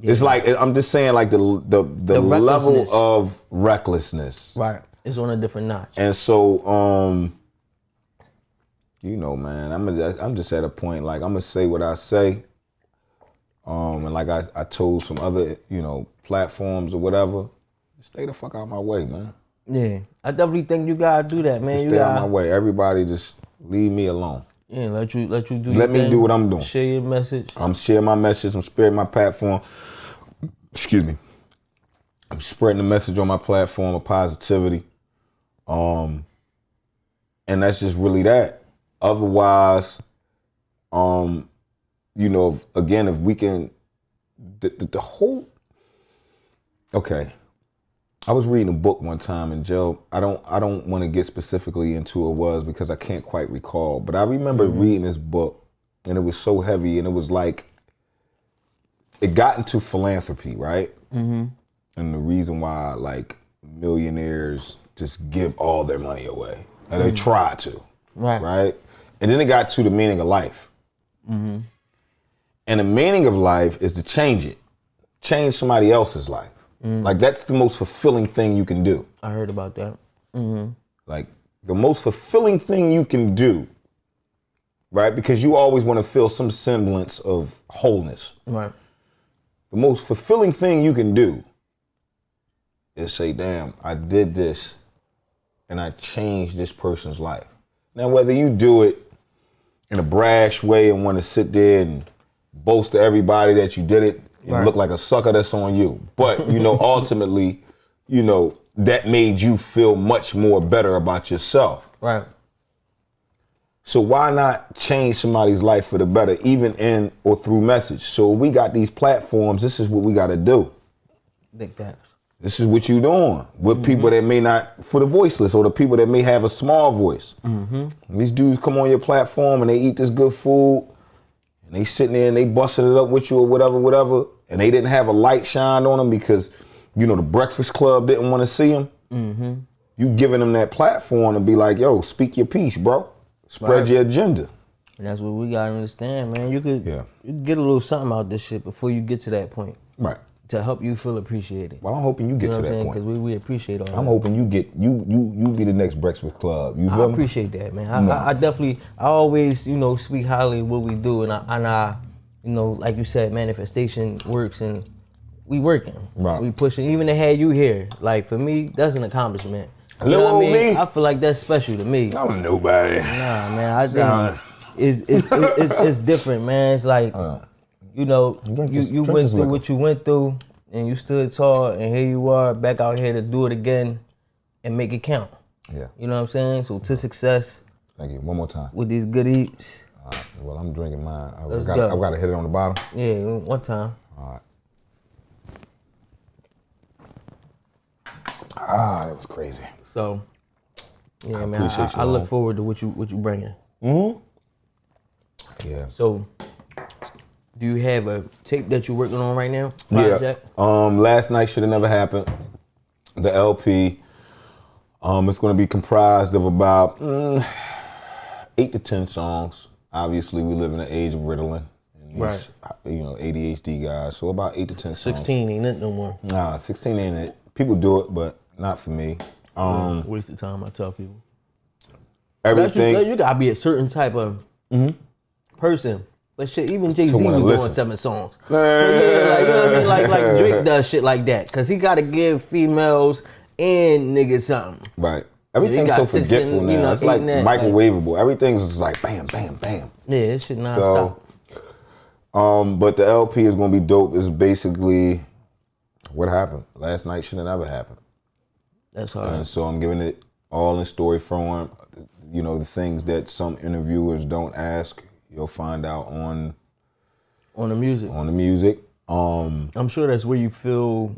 Yeah. It's like, I'm just saying, like the level of recklessness. Right. It's on a different notch. And so, man, I'm just at a point, like, I'm gonna say what I say. And like I told some other, platforms or whatever, stay the fuck out of my way, man. Yeah, I definitely think you gotta do that, man. Just stay out of my way. Everybody just leave me alone. Yeah, let you do. Let me do what I'm doing. Share your message. I'm sharing my message. I'm spreading my platform. Excuse me. I'm spreading the message on my platform of positivity. And that's just really that. Otherwise, again, if we can, the whole, okay, I was reading a book one time, and Joe, I don't want to get specifically into what it was because I can't quite recall. But I remember reading this book, and it was so heavy, and it was like it got into philanthropy, right? Mm-hmm. And the reason why like millionaires just give all their money away, and they try to, right? And then it got to the meaning of life, and the meaning of life is to change somebody else's life. Like that's the most fulfilling thing you can do. I heard about that. Like the most fulfilling thing you can do, right? Because you always want to feel some semblance of wholeness. Right. The most fulfilling thing you can do is say, damn, I did this and I changed this person's life. Now, whether you do it in a brash way and want to sit there and boast to everybody that you did it and look like a sucker, that's on you. But, ultimately, that made you feel much more better about yourself. Right. So why not change somebody's life for the better, even in or through message? So we got these platforms, this is what we got to do. Big facts. This is what you're doing with people that may not, for the voiceless or the people that may have a small voice. These dudes come on your platform and they eat this good food and they sitting there and they busting it up with you or whatever, and they didn't have a light shined on them because, the Breakfast Club didn't want to see them. You giving them that platform to be like, yo, speak your piece, bro. Spread your agenda. And that's what we gotta understand, man. You could get a little something out this shit before you get to that point. Right. To help you feel appreciated. Well, I'm hoping you get to that point. Because we appreciate all that. I'm hoping you get you be the next Breakfast Club. You feel I me? appreciate that, man. I definitely, I always, speak highly of what we do, and I, like you said, manifestation works, and we working. Right. We pushing. Even to have you here, like for me, that's an accomplishment. Little old me. I feel like that's special to me. I'm nobody. Nah, man. I think it's different, man. It's like. You went through what you went through, and you stood tall, and here you are back out here to do it again and make it count. Yeah. You know what I'm saying? So to success. Thank you. One more time. With these good eats. All right. Well, I'm drinking mine. I've Let's got go. to hit it on the bottom. Yeah, one time. All right. Ah, that was crazy. So, yeah, man, appreciate you, I look man. forward to what you bringing. Yeah. So, do you have a tape that you're working on right now? Project? Yeah. Last Night Should Have Never Happened. The LP. It's going to be comprised of about 8 to 10 songs. Obviously, we live in the age of Ritalin. And these, ADHD guys. So about 8 to 10 songs. 16 ain't it no more. Nah, 16 ain't it. People do it, but not for me. Waste of time, I tell people. Everything. You gotta be a certain type of person. But shit, even Jay-Z was doing 7 songs. So yeah, like Drake does shit like that. Cause he gotta give females and niggas something. Right. Everything's so forgetful now. It's like microwavable. Everything's just like bam, bam, bam. Yeah, this shit non-stop. But the LP is gonna be dope. It's basically what happened. Last night should have never happened. That's hard. And so I'm giving it all in story form. The things that some interviewers don't ask, you'll find out on the music. On the music. I'm sure that's where you feel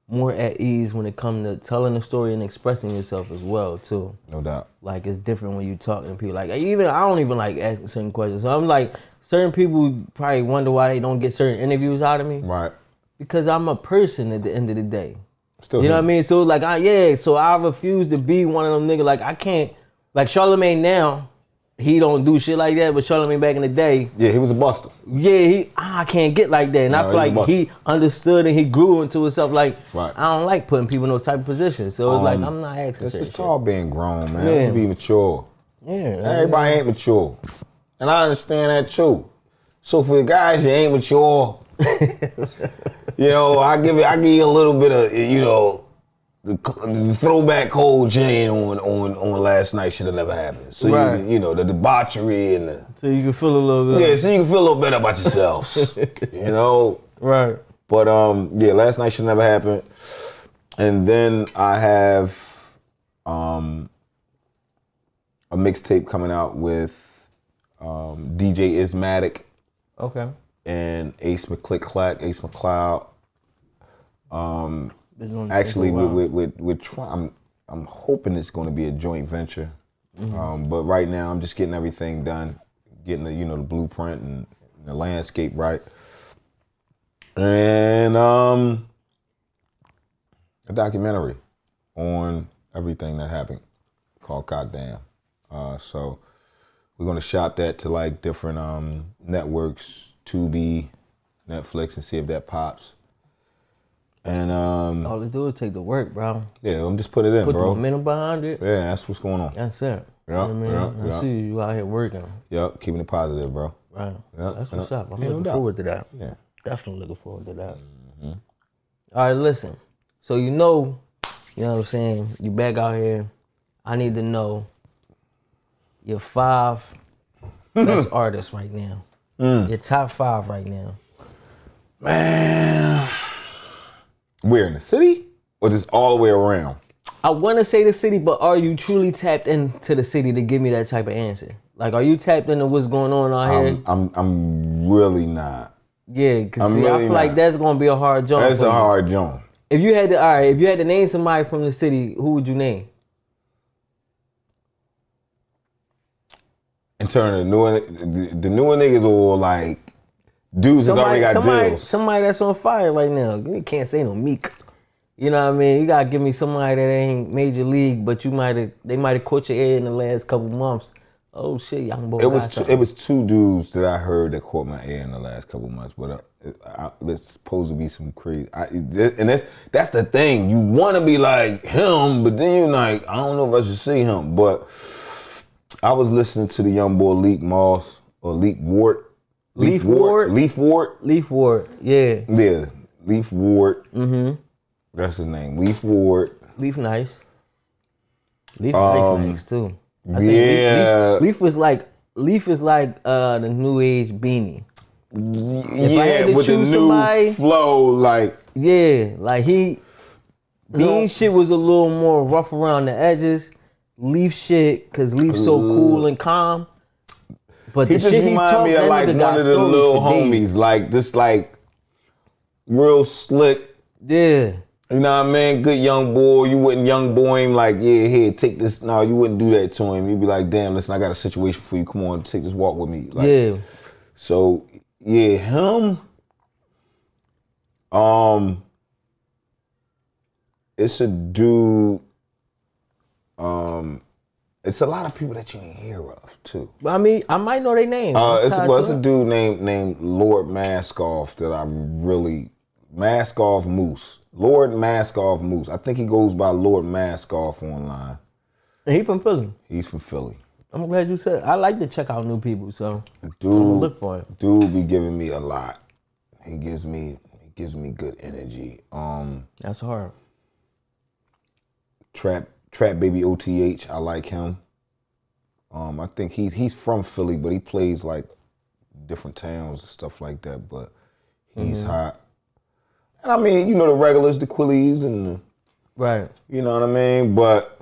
more at ease when it comes to telling the story and expressing yourself as well too. No doubt. Like it's different when you talk to people. Like I don't even like asking certain questions. So I'm like, certain people probably wonder why they don't get certain interviews out of me. Right. Because I'm a person at the end of the day. Still you know what I mean? So like so I refuse to be one of them niggas. Like I can't, like Charlamagne now, he don't do shit like that, but Charlamagne back in the day. Yeah, he was a buster. Yeah, I can't get like that. And I feel like he understood and he grew into himself. Like, I don't like putting people in those type of positions. So it's like, I'm not asking It's just all being grown, man. Let's be mature. Yeah. Everybody ain't mature. And I understand that too. So for the guys that ain't mature, I give you a little bit of, the throwback Coldchain on Last Night Should Have Never Happened. So the debauchery and the. So you can feel a little bit. Yeah, so you can feel a little better about yourselves. Right. But Last Night Should Never Happen. And then I have a mixtape coming out with DJ Ismatic. Okay. And Ace McClick-Clack, Ace McCloud. Actually, with I'm hoping it's going to be a joint venture. But right now, I'm just getting everything done, getting the blueprint and the landscape right, and a documentary on everything that happened called Goddamn. So we're going to shop that to like different networks, Tubi, Netflix, and see if that pops. And all they do is take the work, bro. Yeah, I'm just put it in, put bro. Put the momentum behind it. Yeah, that's what's going on. That's it. Yeah, you know what I mean? I see you out here working. Yep, keeping it positive, bro. Right. Yep, That's what's up. I'm looking forward to that. Yeah. Definitely looking forward to that. All right, listen. So you know what I'm saying? You back out here. I need to know your 5 best artists right now. Your top 5 right now. Man. Where, in the city? Or just all the way around? I want to say the city, but are you truly tapped into the city to give me that type of answer? Like, are you tapped into what's going on out here? I'm really not. Yeah, because I feel like that's going to be a hard jump. That's a hard jump. If you had to name somebody from the city, who would you name? In terms of the newer niggas or like dudes that already got deals? Somebody that's on fire right now. You can't say no Meek. You know what I mean? You gotta give me somebody that ain't major league, but they might have caught your ear in the last couple months. Oh shit, young boy. It was 2 dudes that I heard that caught my ear in the last couple months, but it's supposed to be some crazy. And that's the thing. You want to be like him, but then you're like, I don't know if I should see him. But I was listening to the young boy Leak Moss or Leak Ward. Leaf Ward. Yeah. Yeah, Leaf Ward. That's his name, Leaf Ward. Leaf nice. Leaf nice too. I think Leaf is like the new age Beanie. If I had to with choose the new flow, like Bean shit was a little more rough around the edges. Leaf shit, cause Leaf's so cool and calm. But he just remind me of like one of the little homies, like just like real slick. Yeah. You know what I mean? Good young boy. You wouldn't young boy him like, yeah, here, take this. No, you wouldn't do that to him. You'd be like, damn, listen, I got a situation for you. Come on, take this walk with me. Like, yeah. So, yeah, him. It's a dude. It's a lot of people that you ain't hear of too. I mean, I might know their name. It's a dude named Lord Maskoff that I really Maskoff Moose. Lord Maskoff Moose. I think he goes by Lord Maskoff online. And he from Philly. He's from Philly. I'm glad you said. I like to check out new people, so dude, I'm gonna look for him. Dude be giving me a lot. He gives me good energy. That's hard. Trap Baby OTH, I like him. I think he's from Philly, but he plays like different towns and stuff like that. But he's hot. And I mean, you know the regulars, the Quillies and right. You know what I mean? But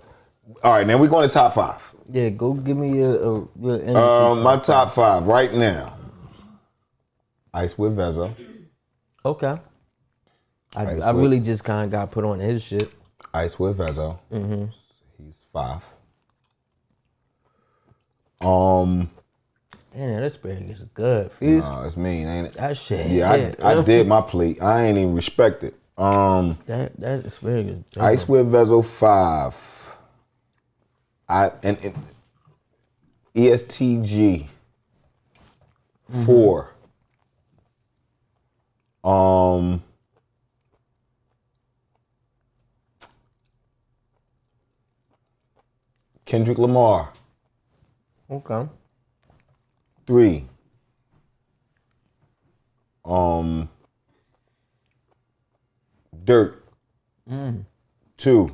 all right, now we're going to top 5. Yeah, go give me your my top 5 right now. Ice with Vezzo. Okay. I really just kind of got put on his shit. Ice with Vezzo. He's 5. Damn, that asparagus is good. Feel? No, it's mean, ain't it? That shit. Yeah, I did my plate. I ain't even respect it. That asparagus. Ice with Vezzo 5. And ESTG 4. Kendrick Lamar. Okay. 3. Dirt. 2.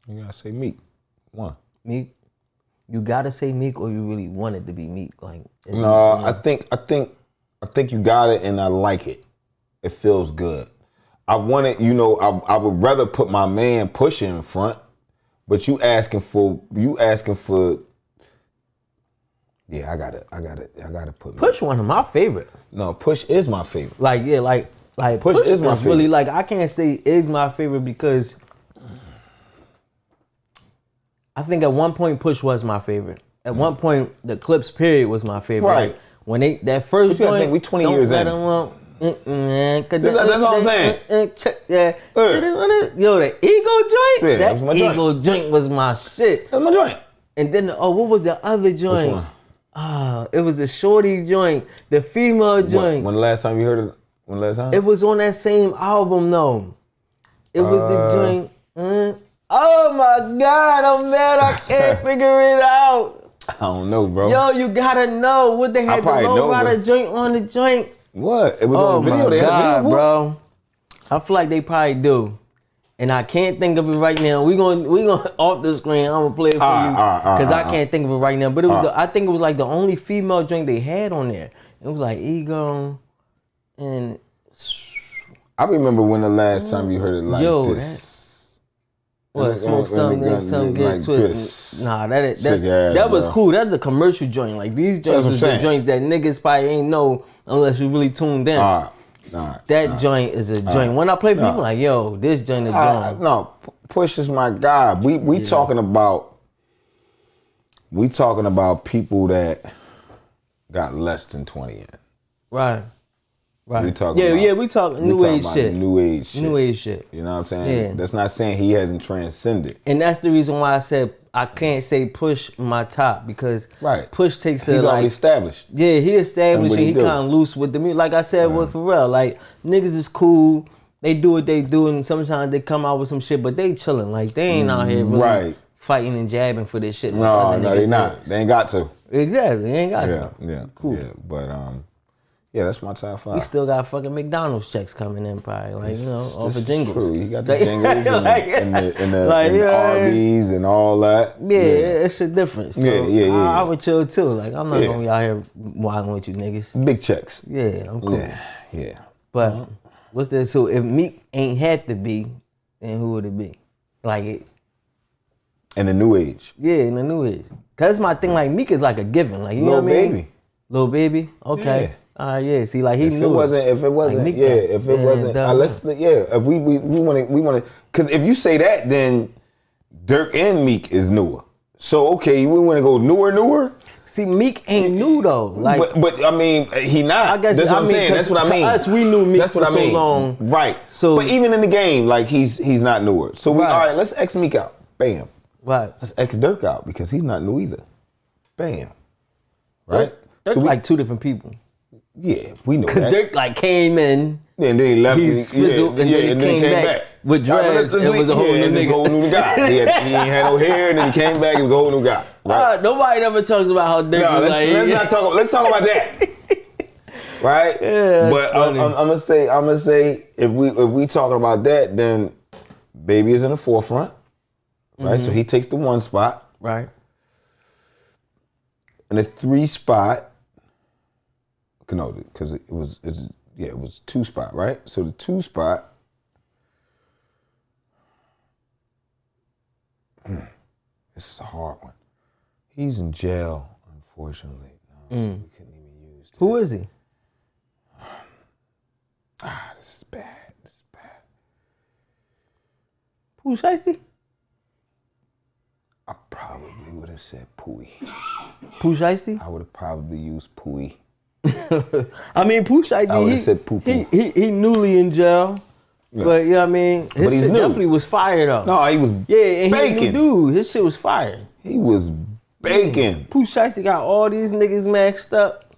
You gotta say Meek. 1. Meek. You gotta say Meek, or you really want it to be Meek? Like no, I think you got it, and I like it. It feels good. I want it. You know, I would rather put my man Pusha in front, but you asking for Yeah, I gotta put Push one of my favorite. No, Push is my favorite. Like yeah, like Push is my favorite. Really like I can't say is my favorite because I think at one point Push was my favorite. At one point the Clips period was my favorite. Right. Like, when they that first But you gotta joint, think, we 20 don't years let in. them want, That's all I'm saying. Yeah. Yo, the Ego joint. Yeah, that that was my Ego joint was my shit. That's my joint. And then what was the other joint? Which one? It was the shorty joint, the female joint. When the last time you heard it? When the last time? It was on that same album though. It was the joint. Oh my God, I'm mad. I can't figure it out. I don't know, bro. Yo, you gotta know what they had the low rider joint on the joint. What? It was on the video. Oh They my had a God, video, bro. I feel like they probably do. And I can't think of it right now. We gonna off the screen. I'm gonna play it for you because I can't think of it right now. But it was I think it was like the only female joint they had on there. It was like Ego and I remember when the last time you heard it like this. What? Smoke something get twisted. Nah, that was bro. cool. That's the commercial joint. Like these joints is the joints that niggas probably ain't know unless you really tuned in. That joint is a joint. When I play people like, yo, this joint is joint. No, Push is my guy. We talking about people that got less than 20 in. Right. We we talking New age shit. New age shit. You know what I'm saying? Yeah. That's not saying he hasn't transcended. And that's the reason why I said I can't say Push my top because Push takes He's already established. Yeah, he established and he kind of loose with the music. Like I said with Pharrell, like niggas is cool. They do what they do, and sometimes they come out with some shit, but they chilling. Like they ain't out here really fighting and jabbing for this shit. No, they not. They ain't got to. Exactly, they ain't got to. Yeah, cool. Yeah, but yeah, that's my top 5. We still got fucking McDonald's checks coming in, probably. Like, you know, off of jingles. True. You got the jingles and the Arby's and all that. Yeah, it's a difference. So yeah. I would chill too. Like, I'm not gonna be out here wilding with you niggas. Big checks. Yeah, I'm cool. Yeah. But what's that? So if Meek ain't had to be, then who would it be? Like it. In the new age. Yeah, in the new age. Cause that's my thing. Like Meek is like a given. Like you know what I mean? Baby. Lil Baby. Okay. Yeah. Yeah. See, like he if knew. If it wasn't, if we want to, because if you say that, then Dirk and Meek is newer. So okay, we want to go newer. See, Meek ain't new though. Like, but I mean, he not. I guess that's what I'm saying. That's what I mean. To us, we knew Meek that's what for I mean. so long. Right. So, but even in the game, like he's not newer. So all right, let's X Meek out. Bam. Right. Let's X Dirk out because he's not new either. Bam. Right. Dirk like two different people. Yeah, we know that. Dirk like came in. And then he left. He's fizzled, and then he came back. With dreads, it was a whole new nigga. Whole new guy. He ain't had no hair, and then he came back. It was a whole new guy. Right? Nobody ever talks about how Dirk was like. Let's talk about that. Right? Yeah. But I'm gonna say if we talking about that, then Baby is in the forefront. Right? So he takes the 1 spot. Right. And the 3 spot. No, because it was 2 spot, right? So the 2 spot. This is a hard one. He's in jail, unfortunately. No, so we couldn't even use that. Who is he? This is bad. Pusha-T? I probably would have said Pooey. Pusha-T? I would have probably used Pooey. I mean, Pusha-T, I would have said Poo-Poo. He newly in jail. Yeah. But yeah, I mean, his shit definitely was fire though. No, he was and baking. He dude, his shit was fire. He was baking. Pusha-T got all these niggas maxed up.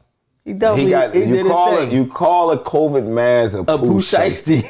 He definitely you call a COVID mask a Pusha-T.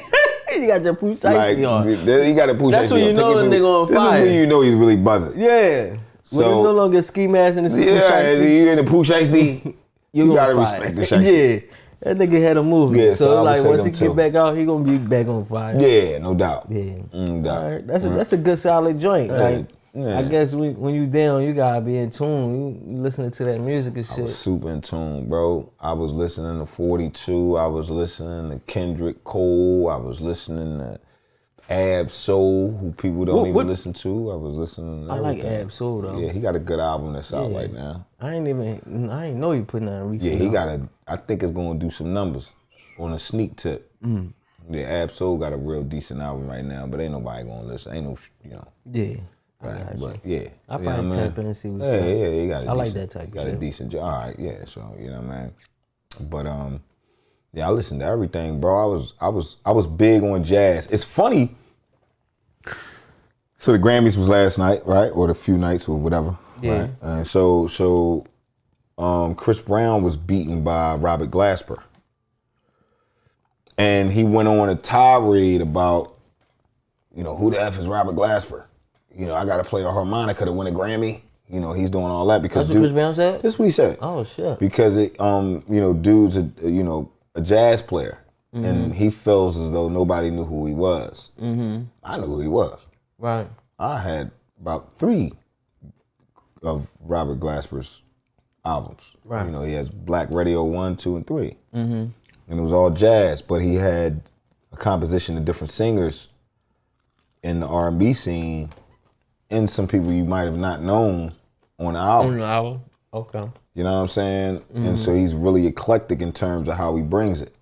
He got your Pusha-T on. He got a Pusha-T. That's when you know the nigga on fire. This is when you know he's really buzzing. Yeah. So, when there's no longer ski mask in the you in the Pusha-T. You gotta respect the shit. Yeah, that nigga had a movie. Yeah, so like once he get back out, he gonna be back on fire. Yeah, no doubt. Yeah, no doubt. Right. That's a good solid joint. Like I guess when you down, you gotta be in tune. You listening to that music and shit. I was super in tune, bro. I was listening to 42. I was listening to Kendrick Cole. I was listening to Ab Soul, who people don't even What? listen to. I was listening to I like everything. Ab Soul though. Yeah, he got a good album that's out Yeah. right now. I ain't know you putting that on refill. Yeah, he got I think it's gonna do some numbers on a sneak tip. Yeah, Ab Soul got a real decent album right now, but ain't nobody gonna listen. Ain't no, Yeah. Right, but yeah. I probably tap in and see what's yeah, up. Yeah, he got a I like decent, that type of got a shit. decent job. All right, yeah, so you know what I mean. But yeah, I listened to everything, bro. I was big on jazz. It's funny. So the Grammys was last night, right? Or the few nights or whatever. Yeah. Right? And so Chris Brown was beaten by Robert Glasper. And he went on a tirade about, who the F is Robert Glasper? I got to play a harmonica to win a Grammy. He's doing all that because That's what Chris Brown said? That's what he said. Oh shit. Because dude's a jazz player, and he feels as though nobody knew who he was. Mm-hmm. I knew who he was. Right. I had about 3 of Robert Glasper's albums. Right. He has Black Radio 1, 2, and 3. Mm-hmm. And it was all jazz, but he had a composition of different singers in the R&B scene and some people you might have not known on the album. On the album? Okay. You know what I'm saying? Mm-hmm. And so he's really eclectic in terms of how he brings it.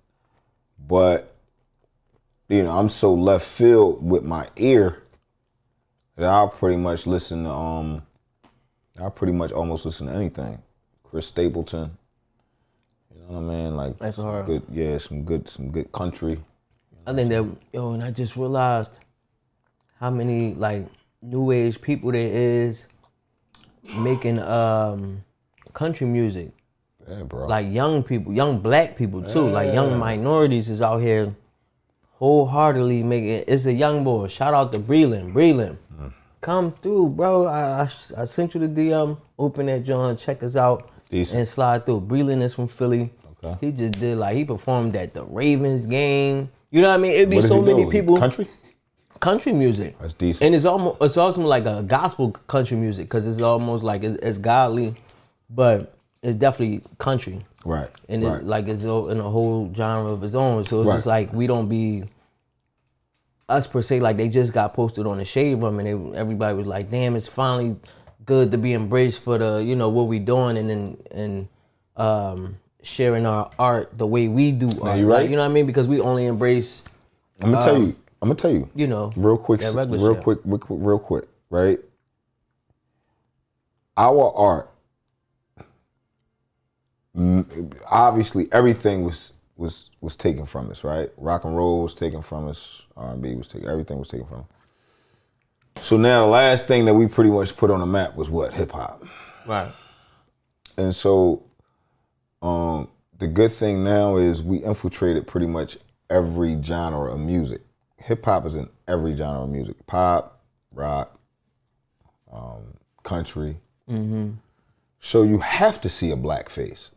But, I'm so left field with my ear that I'll pretty much listen to, I'll pretty much almost listen to anything. Chris Stapleton. You know what I mean? Like That's some hard. some good country. I think that, and I just realized how many like new age people there is making country music. Yeah, bro. Like young people, young black people too. Yeah. Like young minorities is out here wholeheartedly making. It's a young boy. Shout out to Breland. Come through, bro. I sent you the DM. Open that joint. Check us out. Decent. And slide through. Breland is from Philly. Okay. He just did he performed at the Ravens game. You know what I mean? It'd be so many people. Country music. That's decent. And it's also like a gospel country music because it's almost like it's godly, but it's definitely country. Right. And right. it's in a whole genre of its own. So it's just like we don't be us per se. Like they just got posted on the Shade Room and everybody was like, damn, it's finally good to be embraced for the what we doing and sharing our art the way we do art. You right. Like, you know what I mean? Because we only embrace. I'm gonna tell you. Real quick, right? Our art, obviously, everything was taken from us, right? Rock and roll was taken from us. R&B was taken. Everything was taken from us. So now the last thing that we pretty much put on the map was what? Hip hop. Right. And so, the good thing now is we infiltrated pretty much every genre of music. Hip hop is in every genre of music: pop, rock, country. Mm-hmm. So you have to see a black face.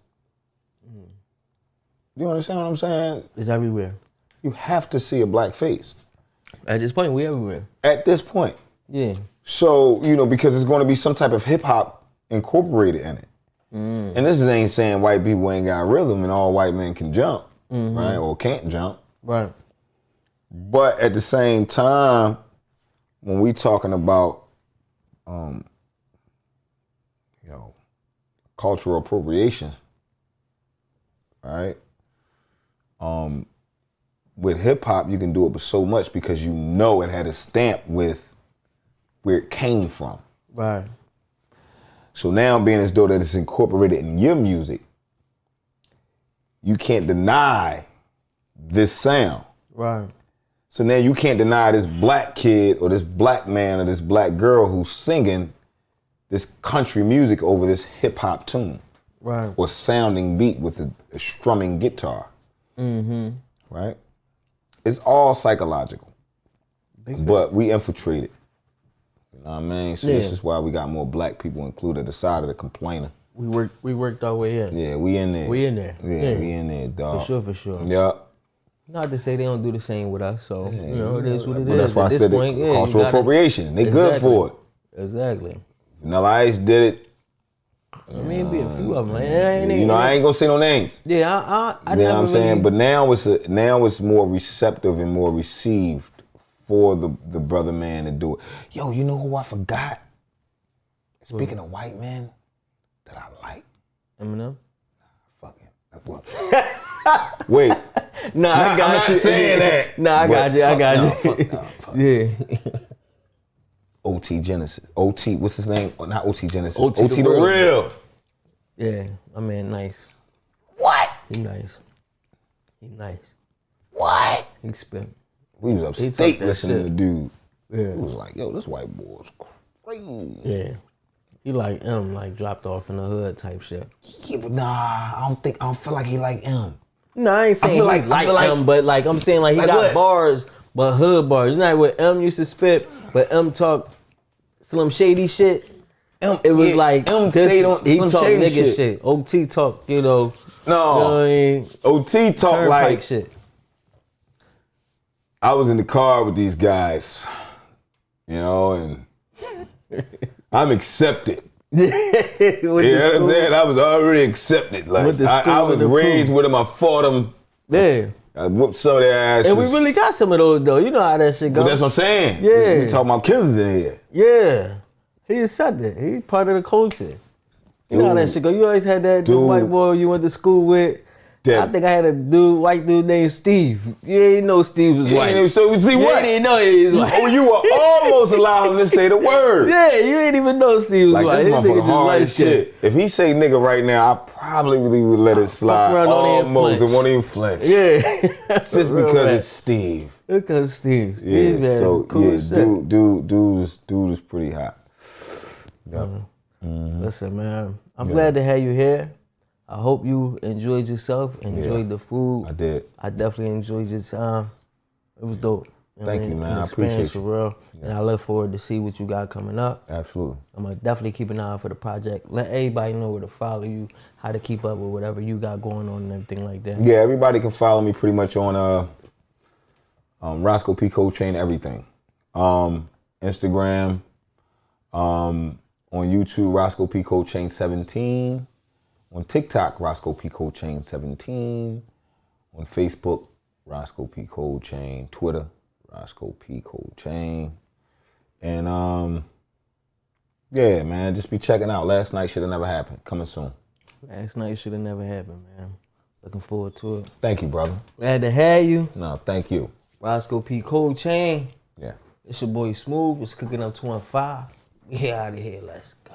You understand what I'm saying? It's everywhere. You have to see a black face. At this point, we everywhere. At this point. Yeah. So, because it's going to be some type of hip hop incorporated in it. Mm. And this ain't saying white people ain't got rhythm and all white men can jump, right? Or can't jump. Right. But at the same time, when we talking about, cultural appropriation, right? With hip hop, you can do it with so much because it had a stamp with where it came from. Right. So now being as though that it's incorporated in your music, you can't deny this sound. Right. So now you can't deny this black kid or this black man or this black girl who's singing this country music over this hip hop tune. Right. Or sounding beat with a strumming guitar. Mm-hmm. Right? It's all psychological. But we infiltrated. You know what I mean? So this is why we got more black people included at the side of the complainer. We worked our way in. Yeah, we in there. Yeah, we in there, dog. For sure. Yeah. Not to say they don't do the same with us, so it is what it is. But that's why I said cultural appropriation. They good for it. Exactly. Vanilla Ice did it. I mean, it'd be a few of them. I ain't gonna say no names. Yeah, I you know what I'm saying? But now it's more receptive and more received for the brother man to do it. Yo, you know who I forgot? Speaking of white men that I like. Eminem? Fucking. Wait. Nah, I got I'm not you. saying that. Nah, I got you. I got you. Fuck. Yeah. OT Genesis. OT, what's his name? Oh, not OT Genesis. OT OT the the real. real. Yeah, I mean, nice. What? He nice. He nice. What? He spit. We was He upstate talk that listening shit. to dude. Yeah. He was like, yo, this white boy is crazy. Yeah. He like M, like dropped off in the hood type shit. Yeah, but nah, I don't feel like he like M. No, I ain't saying feel he like- like M, but like I'm saying like he Like got what? bars, but hood bars. You know like what M used to spit, but M talk Slim Shady shit. It was Yeah, like M this, stayed on he Slim talk Shady nigga shit. OT talk, you know. No. You know what I mean? OT talk Turnpike like, shit. I was in the car with these guys, you know, and I'm accepted. With You the know what I'm school. saying? I was already accepted. Like With the I school was and the raised crew. with them. I fought them. Yeah. I whooped some of their asses. And we really got some of those though. You know how that shit But goes. that's what I'm saying. Yeah. We talking about killers in here. Yeah. He accepted. He part of the culture. You know how that Dude. shit go. You always had that Dude. white boy you went to school with. That- I think I had a white dude named Steve. You ain't know Steve was white. So we see You what? didn't know he was white. Oh, you were almost allowed him to say the word. Yeah, you ain't even know Steve was Like white. this nigga motherfucker just hard light as skinned. shit. If he say nigga right now, I probably really would let it slide around, don't even almost. It flinch. won't even flinch. Yeah. Just Real because rap. it's Steve. Because Steve. Yeah. Steve had So cool yeah, shit. dude is pretty hot. Yep. Listen, man, I'm glad to have you here. I hope you enjoyed yourself, enjoyed the food. I did. I definitely enjoyed your time. It was dope. Thank what you, mean? man. An I appreciate experience you. for real. And I look forward to see what you got coming up. Absolutely. I'm gonna definitely keep an eye out for the project. Let everybody know where to follow you, how to keep up with whatever you got going on and everything like that. Yeah, everybody can follow me pretty much on Rosco P Coldchain, everything. Instagram, on YouTube, Rosco P Coldchain 17. On TikTok, Rosco P Coldchain 17. On Facebook, Rosco P Coldchain. Twitter, Rosco P Coldchain. And yeah, man, just be checking out. Last Night Should Have Never Happened. Coming soon. Last night should have never happened, man. Looking forward to it. Thank you, brother. Glad to have you. No, thank you. Rosco P Coldchain. Yeah. It's your boy Smooth. It's Cooking Up 215. We out of here. Let's go.